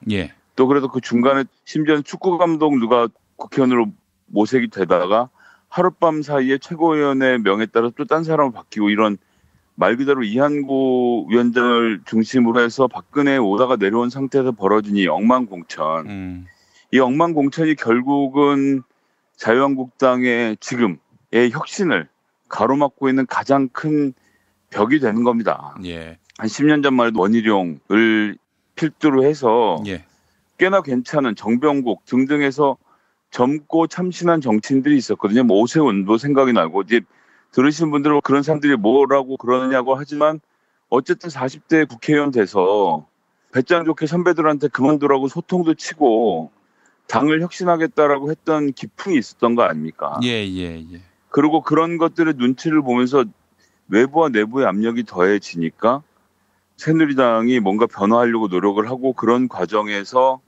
또 그래도 그 중간에 심지어는 축구 감독 누가 국회의원으로 모색이 되다가 하룻밤 사이에 최고위원의 명에 따라 또 딴 사람을 바뀌고 이런 말 그대로 이한구 위원장을 중심으로 해서 박근혜에 오다가 내려온 상태에서 벌어진 이 억만공천. 이 억만공천이 결국은 자유한국당의 지금의 혁신을 가로막고 있는 가장 큰 벽이 되는 겁니다. 한 10년 전만 해도 원희룡을 필두로 해서 꽤나 괜찮은 정병국 등등해서 젊고 참신한 정치인들이 있었거든요. 오세훈도 생각이 나고 이제 들으신 분들은 그런 사람들이 뭐라고 그러느냐고 하지만 어쨌든 40대 국회의원 돼서 배짱 좋게 선배들한테 그만두라고 소통도 치고 당을 혁신하겠다라고 했던 기풍이 있었던 거 아닙니까? 그리고 그런 것들의 눈치를 보면서 외부와 내부의 압력이 더해지니까 새누리당이 뭔가 변화하려고 노력을 하고 그런 과정에서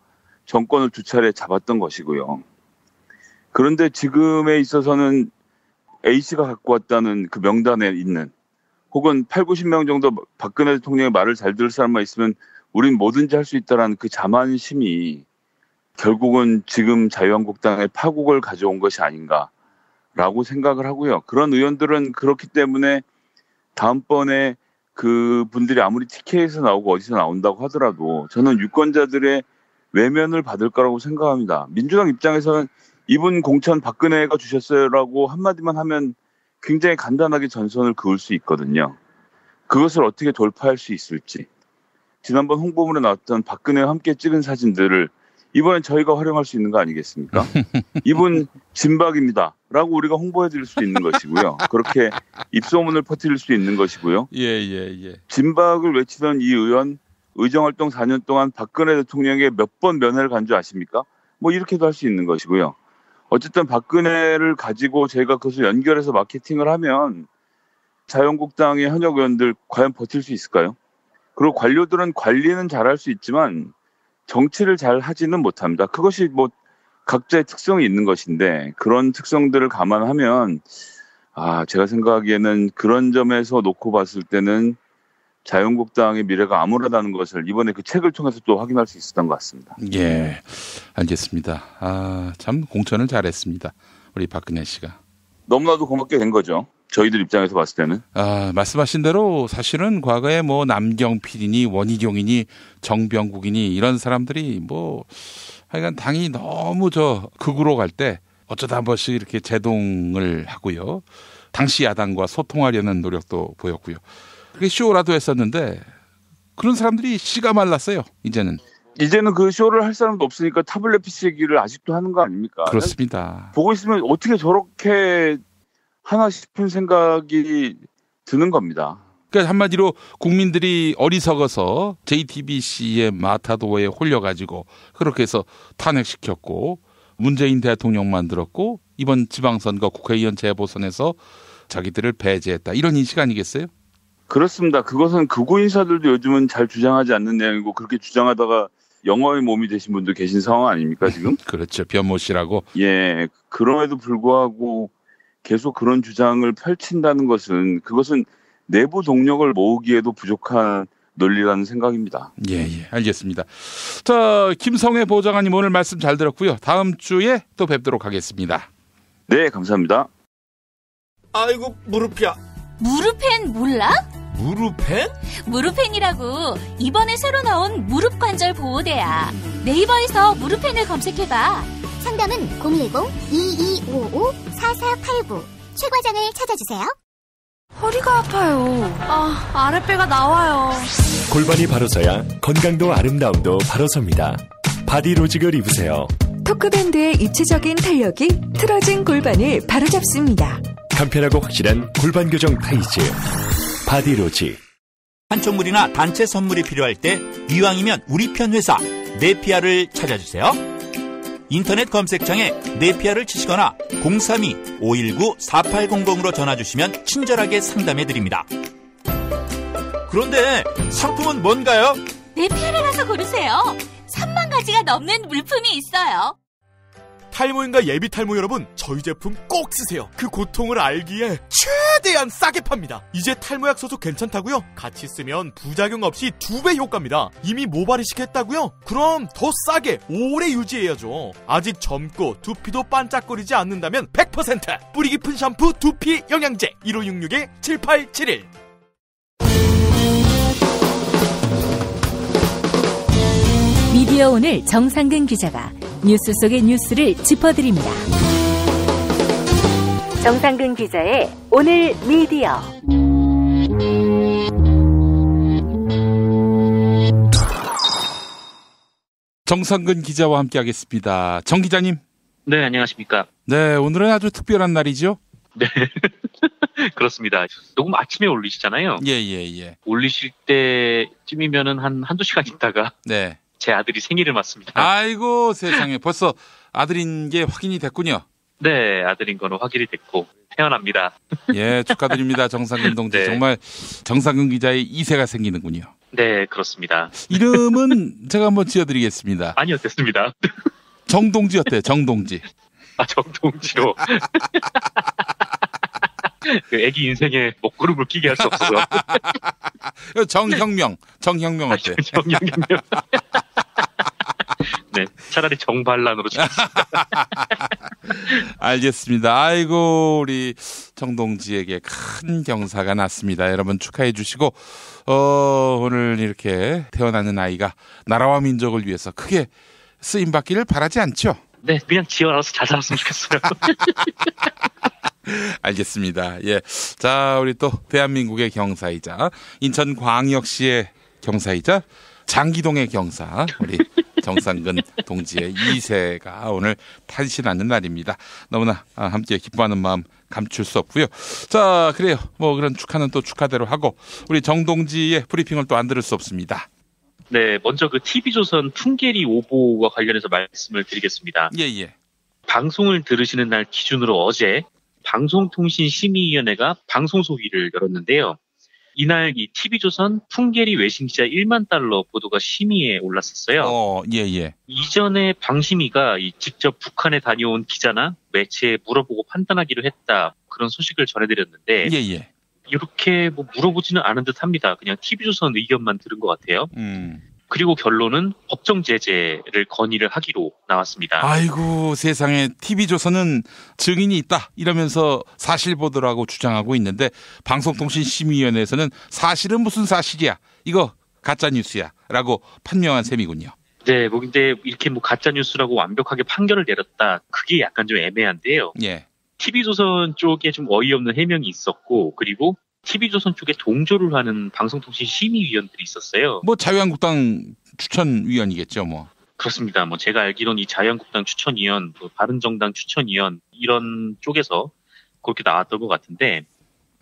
정권을 2차례 잡았던 것이고요. 그런데 지금에 있어서는 A씨가 갖고 왔다는 그 명단에 있는 혹은 8, 90명 정도 박근혜 대통령의 말을 잘 들을 사람만 있으면 우린 뭐든지 할 수 있다는 그 자만심이 결국은 지금 자유한국당의 파국을 가져온 것이 아닌가라고 생각을 하고요. 그런 의원들은 그렇기 때문에 다음번에 그 분들이 아무리 TK에서 나오고 어디서 나온다고 하더라도 저는 유권자들의 외면을 받을 거라고 생각합니다. 민주당 입장에서는 이분 공천 박근혜가 주셨어요라고 한마디만 하면 굉장히 간단하게 전선을 그을 수 있거든요. 그것을 어떻게 돌파할 수 있을지. 지난번 홍보물에 나왔던 박근혜와 함께 찍은 사진들을 이번엔 저희가 활용할 수 있는 거 아니겠습니까? 이분 진박입니다 라고 우리가 홍보해드릴 수 있는 것이고요. 그렇게 입소문을 퍼뜨릴 수 있는 것이고요. 예. 진박을 외치던 이 의원 의정활동 4년 동안 박근혜 대통령에게 몇 번 면회를 간 줄 아십니까? 뭐 이렇게도 할 수 있는 것이고요. 어쨌든 박근혜를 가지고 저희가 그것을 연결해서 마케팅을 하면 자유한국당의 현역 의원들 과연 버틸 수 있을까요? 그리고 관료들은 관리는 잘할 수 있지만 정치를 잘 하지는 못합니다. 그것이 뭐 각자의 특성이 있는 것인데 그런 특성들을 감안하면 제가 생각하기에는 그런 점에서 놓고 봤을 때는 자유한국당의 미래가 암울하다는 것을 이번에 그 책을 통해서 또 확인할 수 있었던 것 같습니다. 예, 알겠습니다. 참 공천을 잘했습니다. 우리 박근혜 씨가. 너무나도 고맙게 된 거죠. 저희들 입장에서 봤을 때는. 말씀하신 대로 사실은 과거에 뭐 남경필이니 원희룡이니 정병국이니 이런 사람들이 뭐 하여간 당이 너무 극으로 갈 때 어쩌다 한 번씩 이렇게 제동을 하고요. 당시 야당과 소통하려는 노력도 보였고요. 그게 쇼라도 했었는데 그런 사람들이 씨가 말랐어요. 이제는 그 쇼를 할 사람도 없으니까 타블렛 PC 얘기를 아직도 하는 거 아닙니까? 그렇습니다. 보고 있으면 어떻게 저렇게 하나 싶은 생각이 드는 겁니다. 그러니까 한마디로 국민들이 어리석어서 JTBC의 마타도어에 홀려가지고 그렇게 해서 탄핵시켰고 문재인 대통령 만들었고 이번 지방선거 국회의원 재보선에서 자기들을 배제했다. 이런 인식 아니겠어요? 그렇습니다. 그것은 극우 인사들도 요즘은 잘 주장하지 않는 내용이고 그렇게 주장하다가 영어의 몸이 되신 분도 계신 상황 아닙니까 지금? 그렇죠. 변모 씨라고. 예. 그럼에도 불구하고 계속 그런 주장을 펼친다는 것은 그것은 내부 동력을 모으기에도 부족한 논리라는 생각입니다. 예, 알겠습니다. 자, 김성회 보좌관님 오늘 말씀 잘 들었고요. 다음 주에 또 뵙도록 하겠습니다. 네, 감사합니다. 아이고, 무릎이야. 무릎펜 몰라? 무릎펜? 무릎펜이라고 이번에 새로 나온 무릎 관절 보호대야. 네이버에서 무릎펜을 검색해봐. 상담은 010-2255-4489 최 과장을 찾아주세요. 허리가 아파요. 아랫배가 나와요. 골반이 바로서야 건강도 아름다움도 바로섭니다. 바디로직을 입으세요. 토크밴드의 입체적인 탄력이 틀어진 골반을 바로잡습니다. 간편하고 확실한 골반 교정 타이즈 바디로직. 한총물이나 단체 선물이 필요할 때 이왕이면 우리 편 회사 네피아를 찾아주세요. 인터넷 검색창에 네피아를 치시거나 032-519-4800으로 전화주시면 친절하게 상담해드립니다. 그런데 상품은 뭔가요? 네피아를 가서 고르세요. 3만 가지가 넘는 물품이 있어요. 탈모인가 예비 탈모 여러분, 저희 제품 꼭 쓰세요. 그 고통을 알기에 최대한 싸게 팝니다. 이제 탈모약 써도 괜찮다고요? 같이 쓰면 부작용 없이 2배 효과입니다. 이미 모발이식 했다고요? 그럼 더 싸게 오래 유지해야죠. 아직 젊고 두피도 반짝거리지 않는다면 100% 뿌리 깊은 샴푸 두피 영양제 1566-7871. 미디어 오늘 정상근 기자가 뉴스 속의 뉴스를 짚어드립니다. 정상근 기자의 오늘 미디어. 정상근 기자와 함께하겠습니다. 정 기자님. 네, 안녕하십니까. 네, 오늘은 아주 특별한 날이죠. 네. 그렇습니다. 녹음 아침에 올리시잖아요. 예. 올리실 때쯤이면은 한두 시간 있다가. 네. 제 아들이 생일을 맞습니다. 아이고 세상에, 벌써 아들인 게 확인이 됐군요. 네, 아들인 거는 확인이 됐고 태어납니다. 예, 축하드립니다. 정상근 동지. 네. 정말 정상근 기자의 2세가 생기는군요. 네, 그렇습니다. 이름은 제가 한번 지어드리겠습니다. 아니요, 됐습니다. 정동지 어때요? 정동지. 정동지로. 그 애기 인생에 먹구름을 끼게 할 수 없어요. 정혁명 어때? 정혁명. 네. 차라리 정반란으로 주겠습니다. 알겠습니다. 아이고 우리 정동지에게 큰 경사가 났습니다. 여러분 축하해 주시고 오늘 이렇게 태어나는 아이가 나라와 민족을 위해서 크게 쓰임받기를 바라지 않죠? 네, 그냥 지어놔서 잘 살았으면 좋겠어요. 알겠습니다. 예, 자 우리 또 대한민국의 경사이자 인천광역시의 경사이자 장기동의 경사 우리 정상근 동지의 2세가 오늘 탄신하는 날입니다. 너무나 함께 기뻐하는 마음 감출 수 없고요. 자, 그래요. 뭐 그런 축하는 또 축하대로 하고 우리 정동지의 브리핑을 또 안 들을 수 없습니다. 네, 먼저 그 TV조선 풍계리 오보와 관련해서 말씀을 드리겠습니다. 예. 방송을 들으시는 날 기준으로 어제 방송통신심의위원회가 방송소위를 열었는데요. 이날 이 TV조선 풍계리 외신기자 1만 달러 보도가 심의에 올랐었어요. 예. 이전에 방심위가 직접 북한에 다녀온 기자나 매체에 물어보고 판단하기로 했다. 그런 소식을 전해드렸는데 예. 이렇게 뭐 물어보지는 않은 듯합니다. 그냥 TV조선 의견만 들은 것 같아요. 그리고 결론은 법정 제재를 건의를 하기로 나왔습니다. 아이고 세상에 TV조선은 증인이 있다 이러면서 사실 보도라고 주장하고 있는데 방송통신심의위원회에서는 사실은 무슨 사실이야 이거 가짜뉴스야 라고 판명한 셈이군요. 네, 뭐 근데 이렇게 뭐 가짜뉴스라고 완벽하게 판결을 내렸다 그게 약간 좀 애매한데요. 예. TV조선 쪽에 좀 어이없는 해명이 있었고 그리고 TV조선 쪽에 동조를 하는 방송통신심의위원들이 있었어요. 뭐 자유한국당 추천위원이겠죠, 뭐. 그렇습니다. 뭐 제가 알기로는 이 자유한국당 추천위원, 뭐 바른정당 추천위원 이런 쪽에서 그렇게 나왔던 것 같은데,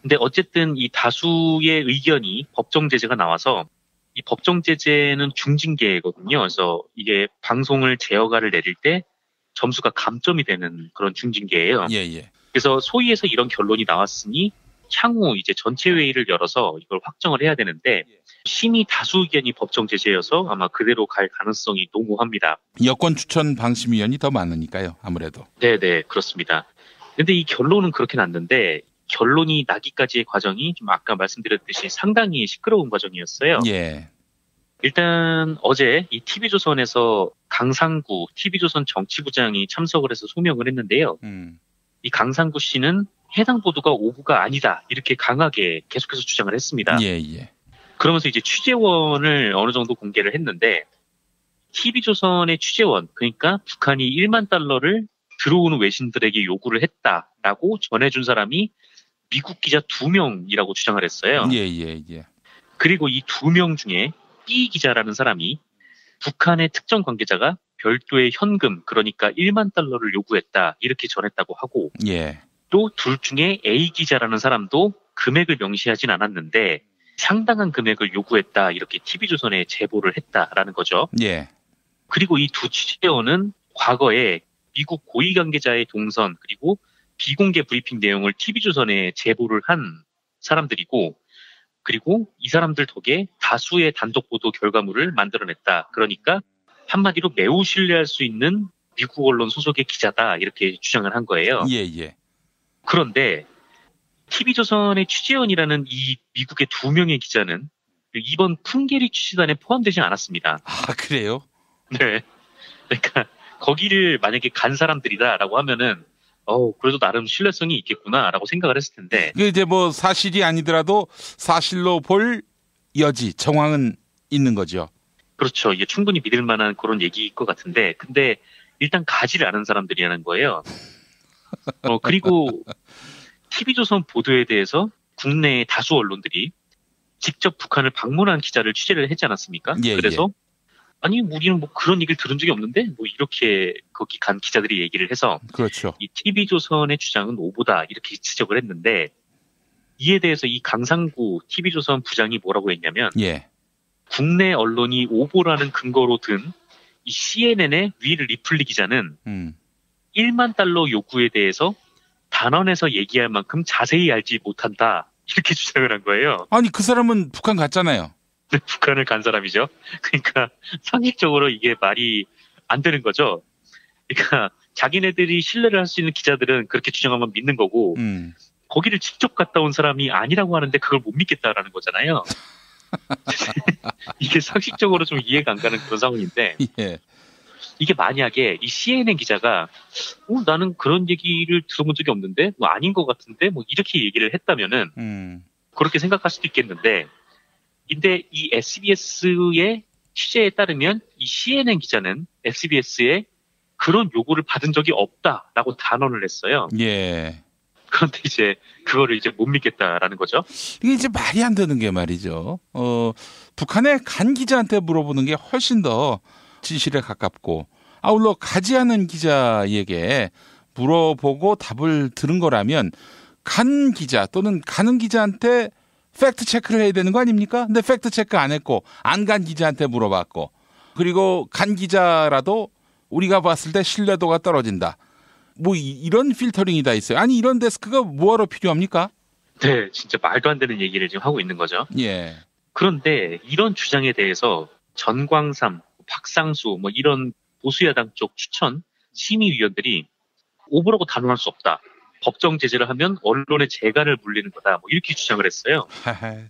근데 어쨌든 이 다수의 의견이 법정 제재가 나와서 이 법정 제재는 중징계거든요. 그래서 이게 방송을 제어가를 내릴 때 점수가 감점이 되는 그런 중징계예요. 예. 그래서 소위에서 이런 결론이 나왔으니 향후 이제 전체 회의를 열어서 이걸 확정을 해야 되는데 심의 다수 의견이 법정 제재여서 아마 그대로 갈 가능성이 농후합니다. 여권 추천 방심위원이 더 많으니까요. 아무래도. 네, 그렇습니다. 근데 이 결론은 그렇게 났는데 결론이 나기까지의 과정이 좀 아까 말씀드렸듯이 상당히 시끄러운 과정이었어요. 예. 일단 어제 이 TV조선에서 강상구 TV조선 정치부장이 참석을 해서 소명을 했는데요. 이 강상구 씨는 해당 보도가 오보가 아니다 이렇게 강하게 계속해서 주장을 했습니다. 예. 그러면서 이제 취재원을 어느 정도 공개를 했는데 TV조선의 취재원 그러니까 북한이 1만 달러를 들어오는 외신들에게 요구를 했다라고 전해준 사람이 미국 기자 2명이라고 주장을 했어요. 예. 그리고 이 2명 중에 B 기자라는 사람이 북한의 특정 관계자가 별도의 현금 그러니까 1만 달러를 요구했다 이렇게 전했다고 하고 예. 또 둘 중에 A 기자라는 사람도 금액을 명시하진 않았는데 상당한 금액을 요구했다 이렇게 TV조선에 제보를 했다라는 거죠. 예. 그리고 이 두 취재원은 과거에 미국 고위 관계자의 동선 그리고 비공개 브리핑 내용을 TV조선에 제보를 한 사람들이고 그리고 이 사람들 덕에 다수의 단독 보도 결과물을 만들어냈다. 그러니까 한마디로 매우 신뢰할 수 있는 미국 언론 소속의 기자다 이렇게 주장을 한 거예요. 예. 그런데 TV조선의 취재원이라는 이 미국의 2명의 기자는 이번 풍계리 취재단에 포함되지 않았습니다. 아 그래요? 네. 그러니까 거기를 만약에 간 사람들이다라고 하면은 그래도 나름 신뢰성이 있겠구나라고 생각을 했을 텐데. 이제 뭐 사실이 아니더라도 사실로 볼 여지, 정황은 있는 거죠. 그렇죠. 이게 충분히 믿을 만한 그런 얘기일 것 같은데, 근데 일단 가지를 않은 사람들이라는 거예요. 그리고 TV조선 보도에 대해서 국내 다수 언론들이 직접 북한을 방문한 기자를 취재를 했지 않았습니까? 예, 그래서 아니 우리는 뭐 그런 얘기를 들은 적이 없는데 뭐 이렇게 거기 간 기자들이 얘기를 해서 그렇죠. 이 TV조선의 주장은 오보다 이렇게 지적을 했는데 이에 대해서 이 강상구 TV조선 부장이 뭐라고 했냐면 예. 국내 언론이 오보라는 근거로 든 이 CNN의 윌 리플리 기자는 1만 달러 요구에 대해서 단언해서 얘기할 만큼 자세히 알지 못한다 이렇게 주장을 한 거예요. 아니 그 사람은 북한 갔잖아요. 네, 북한을 간 사람이죠. 그러니까 상식적으로 이게 말이 안 되는 거죠. 그러니까 자기네들이 신뢰를 할 수 있는 기자들은 그렇게 주장하면 믿는 거고 거기를 직접 갔다 온 사람이 아니라고 하는데 그걸 못 믿겠다라는 거잖아요. 이게 상식적으로 좀 이해가 안 가는 그런 상황인데 예. 이게 만약에 이 CNN 기자가 나는 그런 얘기를 들어본 적이 없는데 뭐 아닌 것 같은데 뭐 이렇게 얘기를 했다면은 그렇게 생각할 수도 있겠는데 근데 이 SBS의 취재에 따르면 이 CNN 기자는 SBS에 그런 요구를 받은 적이 없다라고 단언을 했어요. 예. 그런데 이제 그거를 이제 못 믿겠다라는 거죠. 이게 이제 말이 안 되는 게 말이죠. 북한의 간 기자한테 물어보는 게 훨씬 더 진실에 가깝고 아울러 가지 않은 기자에게 물어보고 답을 들은 거라면 간 기자 또는 가는 기자한테 팩트 체크를 해야 되는 거 아닙니까? 근데 팩트 체크 안 했고 안 간 기자한테 물어봤고 그리고 간 기자라도 우리가 봤을 때 신뢰도가 떨어진다. 뭐 이런 필터링이 다 있어요. 아니 이런 데스크가 뭐하러 필요합니까? 네, 진짜 말도 안 되는 얘기를 지금 하고 있는 거죠. 예. 그런데 이런 주장에 대해서 전광삼, 박상수 뭐 이런 보수야당 쪽 추천 심의위원들이 오보라고 단언할 수 없다. 법정 제재를 하면 언론의 재갈을 물리는 거다. 뭐 이렇게 주장을 했어요.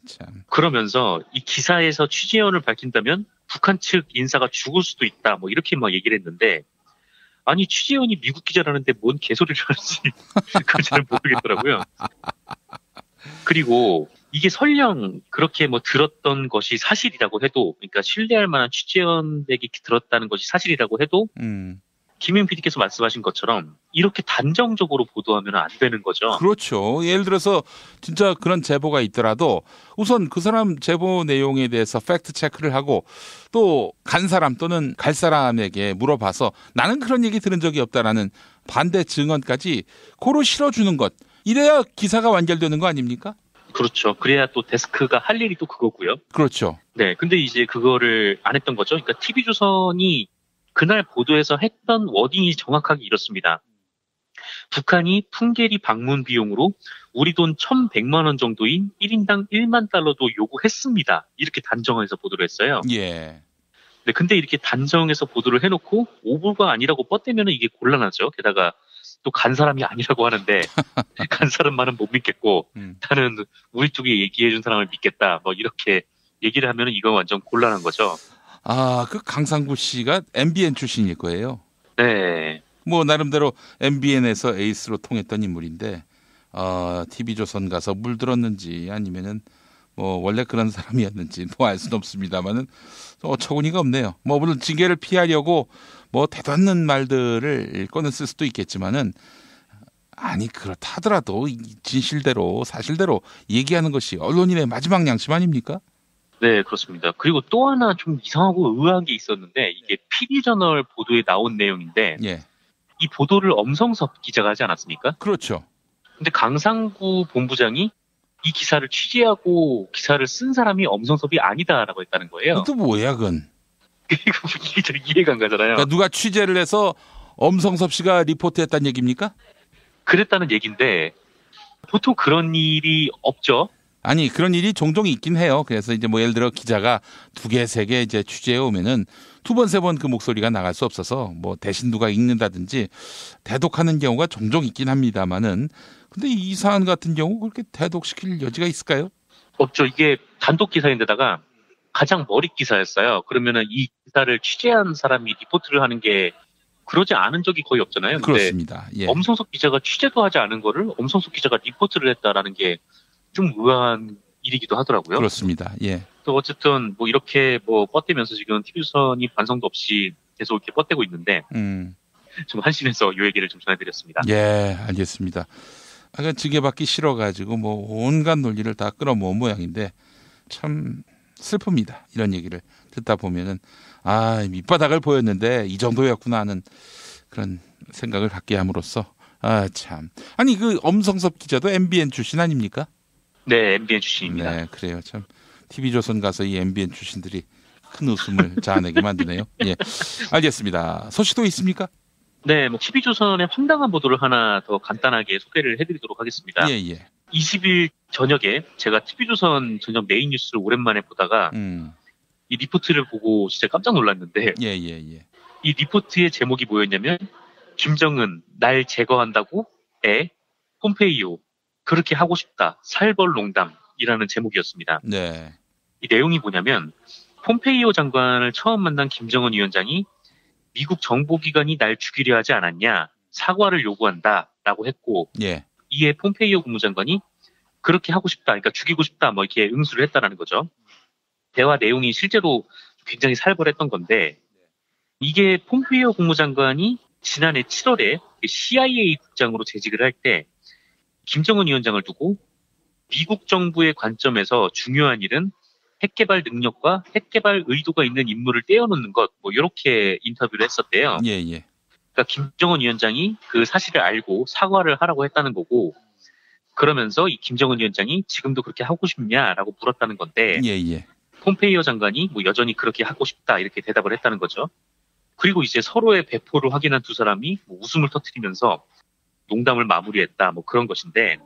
참. 그러면서 이 기사에서 취재원을 밝힌다면 북한 측 인사가 죽을 수도 있다. 뭐 이렇게 막 얘기를 했는데 아니 취재원이 미국 기자라는데 뭔 개소리를 하는지 그걸 잘 모르겠더라고요. 그리고 이게 설령 그렇게 뭐 들었던 것이 사실이라고 해도 그러니까 신뢰할 만한 취재원에게 들었다는 것이 사실이라고 해도 김영 PD께서 말씀하신 것처럼 이렇게 단정적으로 보도하면 안 되는 거죠. 그렇죠. 예를 들어서 진짜 그런 제보가 있더라도 우선 그 사람 제보 내용에 대해서 팩트 체크를 하고 또 간 사람 또는 갈 사람에게 물어봐서 나는 그런 얘기 들은 적이 없다라는 반대 증언까지 고루 실어주는 것. 이래야 기사가 완결되는 거 아닙니까? 그렇죠. 그래야 또 데스크가 할 일이 또 그거고요. 그렇죠. 네. 근데 이제 그거를 안 했던 거죠. 그러니까 TV조선이 그날 보도에서 했던 워딩이 정확하게 이렇습니다. 북한이 풍계리 방문 비용으로 우리 돈 1,100만 원 정도인 1인당 1만 달러도 요구했습니다. 이렇게 단정해서 보도를 했어요. 예. 네, 근데 이렇게 단정해서 보도를 해놓고 오보가 아니라고 뻗대면 이게 곤란하죠. 게다가 또 간 사람이 아니라고 하는데 간 사람만은 못 믿겠고 나는 우리 쪽에 얘기해준 사람을 믿겠다. 뭐 이렇게 얘기를 하면 이건 완전 곤란한 거죠. 아, 그 강상구 씨가 MBN 출신일 거예요. 네. 뭐 나름대로 MBN에서 에이스로 통했던 인물인데 TV조선 가서 물들었는지 아니면은 뭐 원래 그런 사람이었는지 뭐 알 수는 없습니다만은 어처구니가 없네요. 뭐 물론 징계를 피하려고 뭐 대단한 말들을 꺼냈을 수도 있겠지만은 아니 그렇다 하더라도 진실대로 사실대로 얘기하는 것이 언론인의 마지막 양심 아닙니까? 네, 그렇습니다. 그리고 또 하나 좀 이상하고 의아한 게 있었는데 이게 PD저널 보도에 나온 내용인데 예. 이 보도를 엄성섭 기자가 하지 않았습니까? 그렇죠. 근데 강상구 본부장이 이 기사를 취재하고 기사를 쓴 사람이 엄성섭이 아니다라고 했다는 거예요. 또 뭐야 그건? 이게 좀 이해가 안 가잖아요. 그러니까 누가 취재를 해서 엄성섭 씨가 리포트했다는 얘기입니까? 그랬다는 얘기인데 보통 그런 일이 없죠. 아니 그런 일이 종종 있긴 해요. 그래서 이제 뭐 예를 들어 기자가 2개, 3개 이제 취재해 오면은 2번, 3번 그 목소리가 나갈 수 없어서 뭐 대신 누가 읽는다든지 대독하는 경우가 종종 있긴 합니다만은 근데 이 사안 같은 경우 그렇게 대독시킬 여지가 있을까요? 없죠. 이게 단독 기사인데다가 가장 머릿 기사였어요. 그러면은 이 기사를 취재한 사람이 리포트를 하는 게 그러지 않은 적이 거의 없잖아요. 근데 그렇습니다. 예. 엄성석 기자가 취재도 하지 않은 거를 엄성석 기자가 리포트를 했다라는 게 좀 의아한 일이기도 하더라고요. 그렇습니다. 예. 또 어쨌든 뭐 이렇게 뭐 뻗대면서 지금 TV조선이 반성도 없이 계속 이렇게 뻗대고 있는데 좀 한신해서 이 얘기를 좀 전해드렸습니다. 예, 알겠습니다. 아까 징계받기 싫어가지고 뭐 온갖 논리를 다 끌어모은 모양인데 참 슬픕니다. 이런 얘기를 듣다 보면은 아 밑바닥을 보였는데 이 정도였구나 하는 그런 생각을 갖게 함으로써 아 참 아니 그 엄성섭 기자도 MBN 출신 아닙니까? 네, MBN 출신입니다. 네, 그래요. 참 TV조선 가서 이 MBN 출신들이 큰 웃음을 자아내게 만드네요. 예, 알겠습니다. 소식도 있습니까? 네, 뭐 TV조선의 황당한 보도를 하나 더 간단하게 소개를 해드리도록 하겠습니다. 예, 예. 20일 저녁에 제가 TV조선 저녁 메인 뉴스를 오랜만에 보다가 이 리포트를 보고 진짜 깜짝 놀랐는데 예. 이 리포트의 제목이 뭐였냐면 김정은 날 제거한다고? 폼페이오 그렇게 하고 싶다. 살벌 농담이라는 제목이었습니다. 네. 이 내용이 뭐냐면 폼페이오 장관을 처음 만난 김정은 위원장이 미국 정보기관이 날 죽이려 하지 않았냐, 사과를 요구한다라고 했고, 예. 이에 폼페이오 국무장관이 그렇게 하고 싶다, 그러니까 죽이고 싶다, 뭐 이렇게 응수를 했다라는 거죠. 대화 내용이 실제로 굉장히 살벌했던 건데, 이게 폼페이오 국무장관이 지난해 7월에 CIA 국장으로 재직을 할 때 김정은 위원장을 두고 미국 정부의 관점에서 중요한 일은 핵개발 능력과 핵개발 의도가 있는 인물을 떼어놓는 것, 뭐 이렇게 인터뷰를 했었대요. 예, 예. 그러니까 김정은 위원장이 그 사실을 알고 사과를 하라고 했다는 거고, 그러면서 이 김정은 위원장이 지금도 그렇게 하고 싶냐라고 물었다는 건데, 예, 예. 폼페이오 장관이 뭐 여전히 그렇게 하고 싶다 이렇게 대답을 했다는 거죠. 그리고 이제 서로의 배포를 확인한 두 사람이 뭐 웃음을 터뜨리면서 농담을 마무리했다, 뭐 그런 것인데,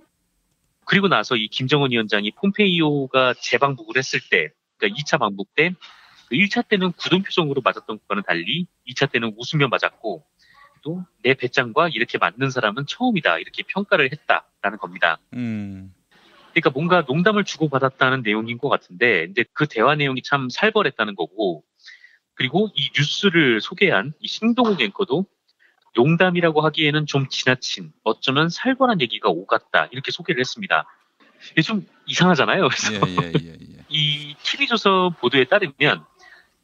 그리고 나서 이 김정은 위원장이 폼페이오가 재방북을 했을 때, 그러니까 2차 방북 때, 1차 때는 굳은 표정으로 맞았던 것과는 달리 2차 때는 웃으며 맞았고, 또 내 배짱과 이렇게 맞는 사람은 처음이다 이렇게 평가를 했다라는 겁니다. 그러니까 뭔가 농담을 주고받았다는 내용인 것 같은데, 근데 그 대화 내용이 참 살벌했다는 거고, 그리고 이 뉴스를 소개한 이 신동욱 앵커도 농담이라고 하기에는 좀 지나친, 어쩌면 살벌한 얘기가 오갔다 이렇게 소개를 했습니다. 이게 좀 이상하잖아요. 그래서 이 TV조선 보도에 따르면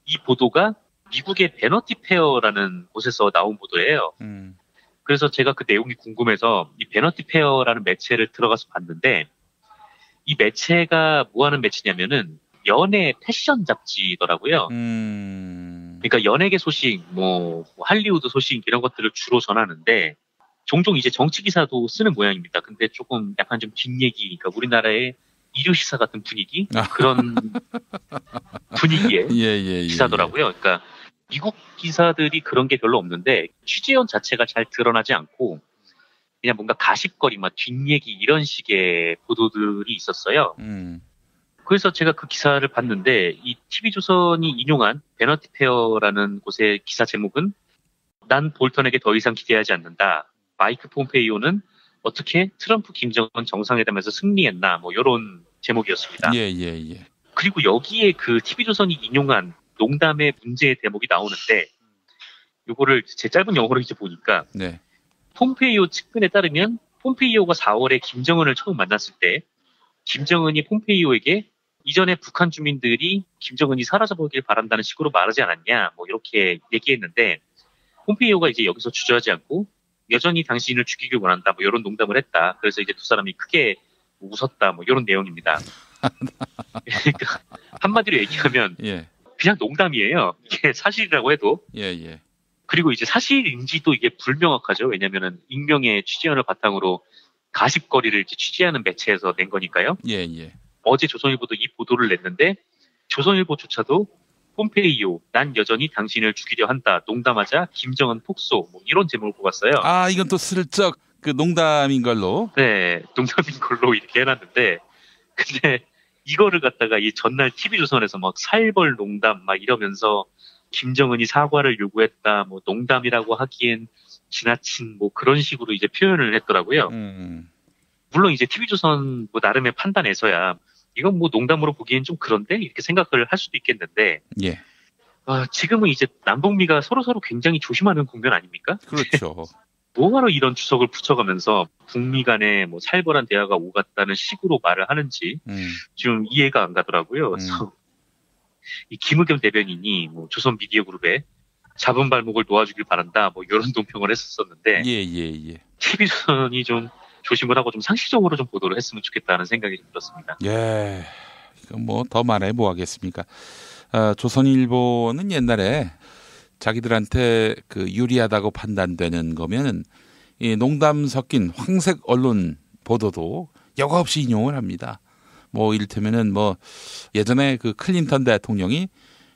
이 보도가 미국의 베너티 페어라는 곳에서 나온 보도예요. 그래서 제가 그 내용이 궁금해서 이 베너티 페어라는 매체를 들어가서 봤는데, 이 매체가 뭐 하는 매체냐면은 연예 패션 잡지더라고요. 그러니까 연예계 소식, 뭐 할리우드 소식 이런 것들을 주로 전하는데, 종종 이제 정치 기사도 쓰는 모양입니다. 근데 조금 약간 좀 뒷얘기, 그러니까 우리나라의 일요시사 같은 분위기, 그런 분위기의 기사더라고요. 그러니까 미국 기사들이 그런 게 별로 없는데 취재원 자체가 잘 드러나지 않고 그냥 뭔가 가십거리, 막 뒷얘기 이런 식의 보도들이 있었어요. 그래서 제가 그 기사를 봤는데, 이 TV조선이 인용한 베너티 페어라는 곳의 기사 제목은 난 볼턴에게 더 이상 기대하지 않는다. 마이크 폼페이오는 어떻게 트럼프 김정은 정상회담에서 승리했나, 뭐 이런 제목이었습니다. 예. 그리고 여기에 그 TV조선이 인용한 농담의 문제의 대목이 나오는데, 요거를 제 짧은 영어로 이제 보니까, 네. 폼페이오 측근에 따르면 폼페이오가 4월에 김정은을 처음 만났을 때 김정은이 폼페이오에게 이전에 북한 주민들이 김정은이 사라져보길 바란다는 식으로 말하지 않았냐, 뭐 이렇게 얘기했는데, 폼페이오가 이제 여기서 주저하지 않고 여전히 당신을 죽이길 원한다, 뭐 이런 농담을 했다. 그래서 이제 두 사람이 크게 웃었다, 뭐 이런 내용입니다. 그러니까 한마디로 얘기하면 그냥 농담이에요. 이게 사실이라고 해도. 그리고 이제 사실인지도 이게 불명확하죠. 왜냐면은 익명의 취재원을 바탕으로 가십거리를 이제 취재하는 매체에서 낸 거니까요. 어제 조선일보도 이 보도를 냈는데, 조선일보조차도 폼페이오, 난 여전히 당신을 죽이려 한다, 농담하자 김정은 폭소, 뭐 이런 제목을 뽑았어요. 아, 이건 또 슬쩍 그 농담인 걸로. 네, 농담인 걸로 이렇게 해놨는데, 근데 이거를 갖다가 이 전날 TV조선에서 막 살벌 농담 막 이러면서 김정은이 사과를 요구했다, 뭐 농담이라고 하기엔 지나친, 뭐 그런 식으로 이제 표현을 했더라고요. 물론 이제 TV조선 뭐 나름의 판단에서야 이건 뭐 농담으로 보기엔 좀 그런데 이렇게 생각을 할 수도 있겠는데, 지금은 이제 남북미가 서로 굉장히 조심하는 국면 아닙니까? 그렇죠. 뭐하러 이런 주석을 붙여가면서 북미 간에 뭐 살벌한 대화가 오갔다는 식으로 말을 하는지 좀 이해가 안 가더라고요. 그래서 이 김의겸 대변인이 뭐 조선 미디어 그룹에 잡은 발목을 놓아주길 바란다, 뭐 이런 논평을 했었었는데, TV조선이 좀 조심을 하고 좀 상식적으로 좀 보도를 했으면 좋겠다는 생각이 좀 들었습니다. 뭐 더 말해 뭐 하겠습니까? 조선일보는 옛날에 자기들한테 그 유리하다고 판단되는 거면은 이 농담 섞인 황색 언론 보도도 여과 없이 인용을 합니다. 뭐 이를테면은 뭐 예전에 그 클린턴 대통령이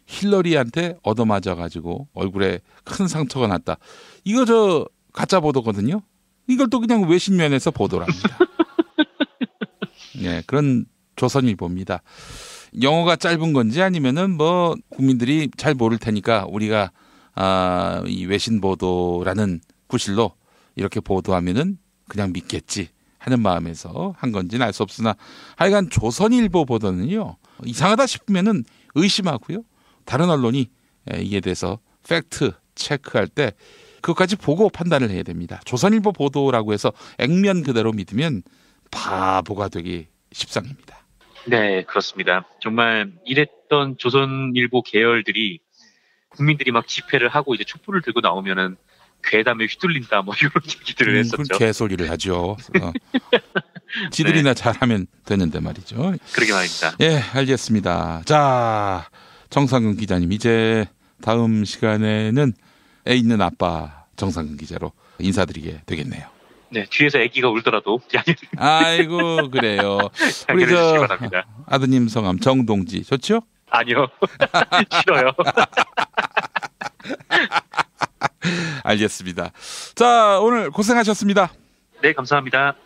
힐러리한테 얻어맞아 가지고 얼굴에 큰 상처가 났다. 이거 저 가짜 보도거든요. 이걸 또 그냥 외신면에서 보도를 합니다. 그런 조선일보입니다. 영어가 짧은 건지 아니면은 뭐 국민들이 잘 모를 테니까 우리가 이 외신 보도라는 구실로 이렇게 보도하면은 그냥 믿겠지 하는 마음에서 한 건지는 알 수 없으나, 하여간 조선일보 보도는요, 이상하다 싶으면은 의심하고요, 다른 언론이 이에 대해서 팩트 체크할 때 그것까지 보고 판단을 해야 됩니다. 조선일보 보도라고 해서 액면 그대로 믿으면 바보가 되기 십상입니다. 네, 그렇습니다. 정말 이랬던 조선일보 계열들이 국민들이 막 집회를 하고 이제 촛불을 들고 나오면은 괴담에 휘둘린다 뭐 이런 얘기들을 했었죠. 개소리를 하죠. 지들이나 네. 잘하면 되는데 말이죠. 그러게 말입니다. 예, 알겠습니다. 자, 정상근 기자님, 이제 다음 시간에는 애 있는 아빠 정상근 기자로 인사드리게 되겠네요. 네, 뒤에서 아기가 울더라도 양해를. 아이고, 그래요. 우리 양해를 주시기 바랍니다. 아드님 성함 정동지 좋죠? 아니요. 싫어요. 알겠습니다. 자, 오늘 고생하셨습니다. 네, 감사합니다.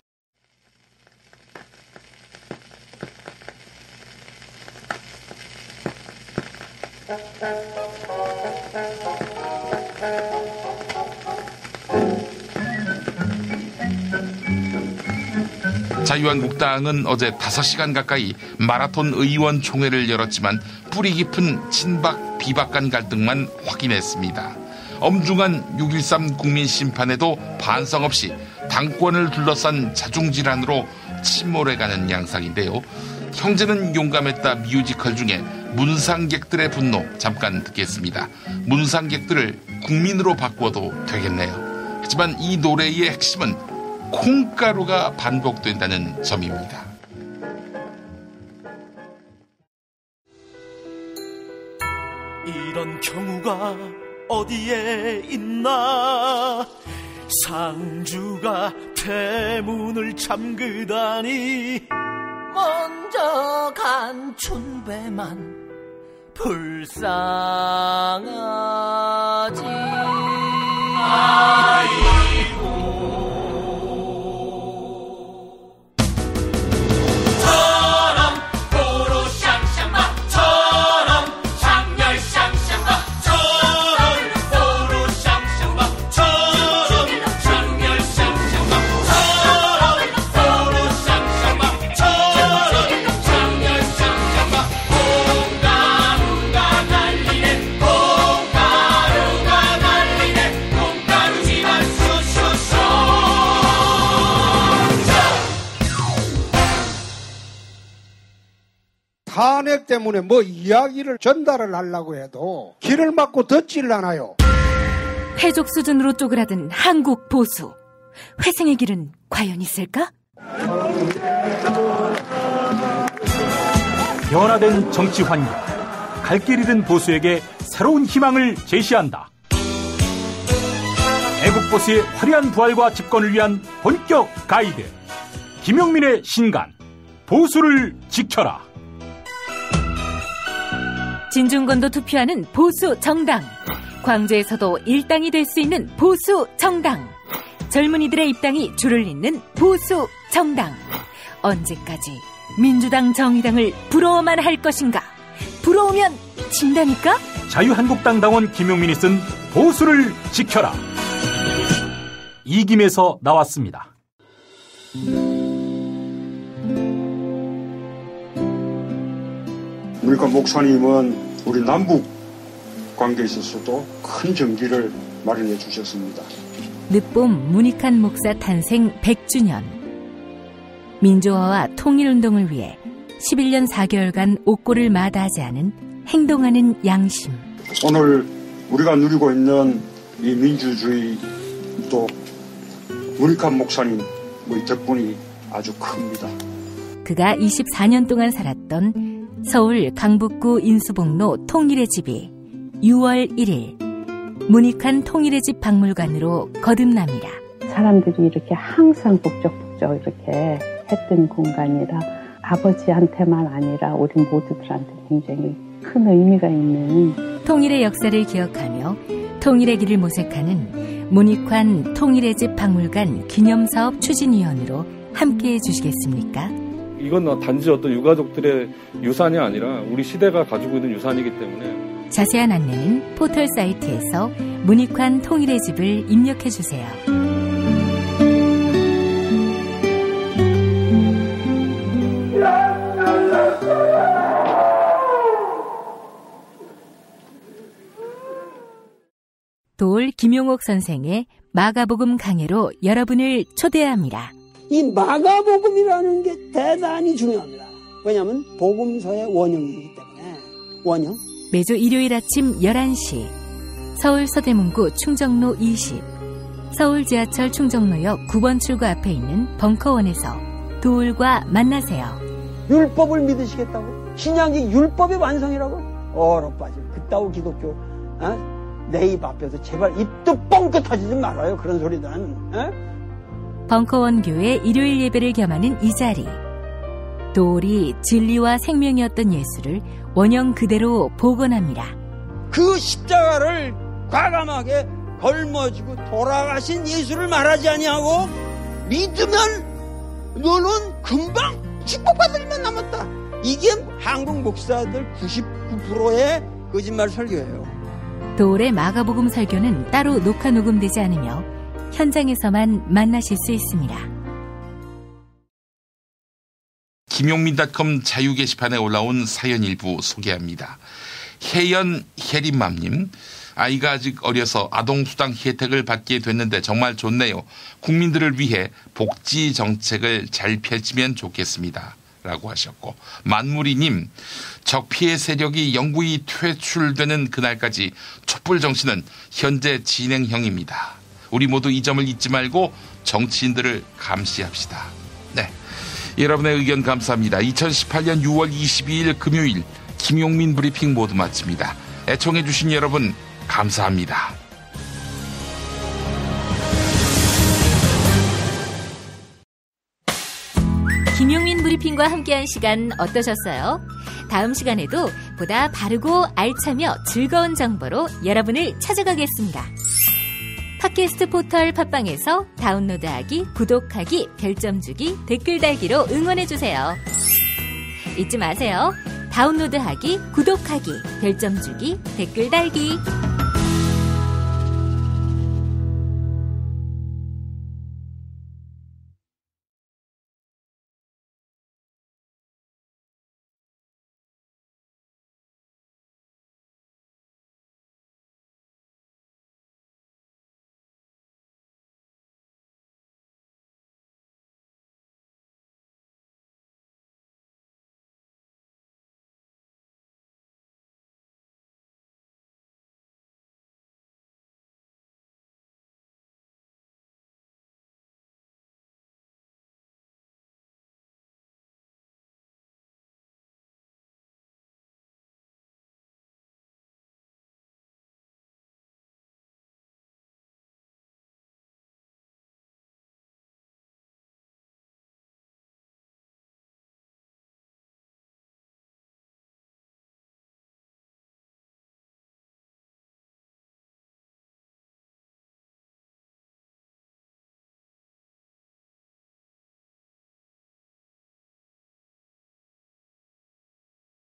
자유한국당은 어제 5시간 가까이 마라톤 의원총회를 열었지만 뿌리 깊은 친박 비박 간 갈등만 확인했습니다. 엄중한 6.13 국민심판에도 반성 없이 당권을 둘러싼 자중질환으로 침몰해가는 양상인데요. 형제는 용감했다 뮤지컬 중에 문상객들의 분노 잠깐 듣겠습니다. 문상객들을 국민으로 바꿔도 되겠네요. 하지만 이 노래의 핵심은 콩가루가 반복된다는 점입니다. 이런 경우가 어디에 있나. 상주가 대문을 잠그다니 먼저 간 춘배만 불쌍하지. 처럼 보로 샹샹마 처럼 장렬 샹샹마 처럼 보로 샹샹마 처럼 장렬 샹샹마 처럼 보로 샹샹마 처럼 장렬 샹샹마 콩가루가 날리네 콩가루가 날리네 콩가루지만 쏘쏘쏘. 탄핵 때문에 뭐 이야기를 전달을 하려고 해도 길을 막고 듣지를 않아요. 패족 수준으로 쪼그라든 한국 보수. 회생의 길은 과연 있을까? 변화된 정치 환경, 갈 길 잃은 보수에게 새로운 희망을 제시한다. 애국 보수의 화려한 부활과 집권을 위한 본격 가이드, 김용민의 신간, 보수를 지켜라. 진중권도 투표하는 보수 정당. 광주에서도 일당이 될 수 있는 보수 정당. 젊은이들의 입당이 줄을 잇는 보수 정당. 언제까지 민주당 정의당을 부러워만 할 것인가? 부러우면 진다니까? 자유한국당 당원 김용민이 쓴 보수를 지켜라. 이김에서 나왔습니다. 그러니까 목사님은 우리 남북 관계에 있어서도 큰 정기를 마련해 주셨습니다. 늦봄 문익환 목사 탄생 100주년. 민주화와 통일운동을 위해 11년 4개월간 옥고를 마다하지 않은 행동하는 양심. 오늘 우리가 누리고 있는 이 민주주의도 문익환 목사님 덕분이 아주 큽니다. 그가 24년 동안 살았던 서울 강북구 인수봉로 통일의 집이 6월 1일 문익환 통일의 집 박물관으로 거듭납니다. 사람들이 이렇게 항상 북적북적 이렇게 했던 공간이라 아버지한테만 아니라 우리 모두들한테 굉장히 큰 의미가 있는 통일의 역사를 기억하며 통일의 길을 모색하는 문익환 통일의 집 박물관 기념사업 추진위원으로 함께해 주시겠습니까? 이건 단지 어떤 유가족들의 유산이 아니라 우리 시대가 가지고 있는 유산이기 때문에 자세한 안내는 포털 사이트에서 문익환 통일의 집을 입력해 주세요. 도올 김용옥 선생의 마가복음 강해로 여러분을 초대합니다. 이 마가복음이라는 게 대단히 중요합니다. 왜냐하면 복음서의 원형이기 때문에. 원형. 매주 일요일 아침 11시 서울 서대문구 충정로 20 서울 지하철 충정로역 9번 출구 앞에 있는 벙커원에서 도울과 만나세요. 율법을 믿으시겠다고? 신약이 율법의 완성이라고? 얼어빠질 그따구 기독교 내 입 앞에서 제발 입도 뻥끗 터지지 말아요. 그런 소리는. 벙커원 교회 일요일 예배를 겸하는 이 자리. 도울이 진리와 생명이었던 예수를 원형 그대로 복원합니다. 그 십자가를 과감하게 걸머지고 돌아가신 예수를 말하지 아니하고 믿으면 너는 금방 축복받을 일만 남았다. 이게 한국 목사들 99%의 거짓말 설교예요. 도울의 마가복음 설교는 따로 녹화 녹음되지 않으며 현장에서만 만나실 수 있습니다. 김용민.com 자유 게시판에 올라온 사연 일부 소개합니다. 혜연 혜림맘님, 아이가 아직 어려서 아동수당 혜택을 받게 됐는데 정말 좋네요. 국민들을 위해 복지 정책을 잘 펼치면 좋겠습니다. 라고 하셨고, 만무리님, 적피해 세력이 영구히 퇴출되는 그날까지 촛불 정신은 현재 진행형입니다. 우리 모두 이 점을 잊지 말고 정치인들을 감시합시다. 네, 여러분의 의견 감사합니다. 2018년 6월 22일 금요일 김용민 브리핑 모두 마칩니다. 애청해주신 여러분 감사합니다. 김용민 브리핑과 함께한 시간 어떠셨어요? 다음 시간에도 보다 바르고 알차며 즐거운 정보로 여러분을 찾아가겠습니다. 팟캐스트 포털 팟빵에서 다운로드하기, 구독하기, 별점 주기, 댓글 달기로 응원해주세요. 잊지 마세요. 다운로드하기, 구독하기, 별점 주기, 댓글 달기.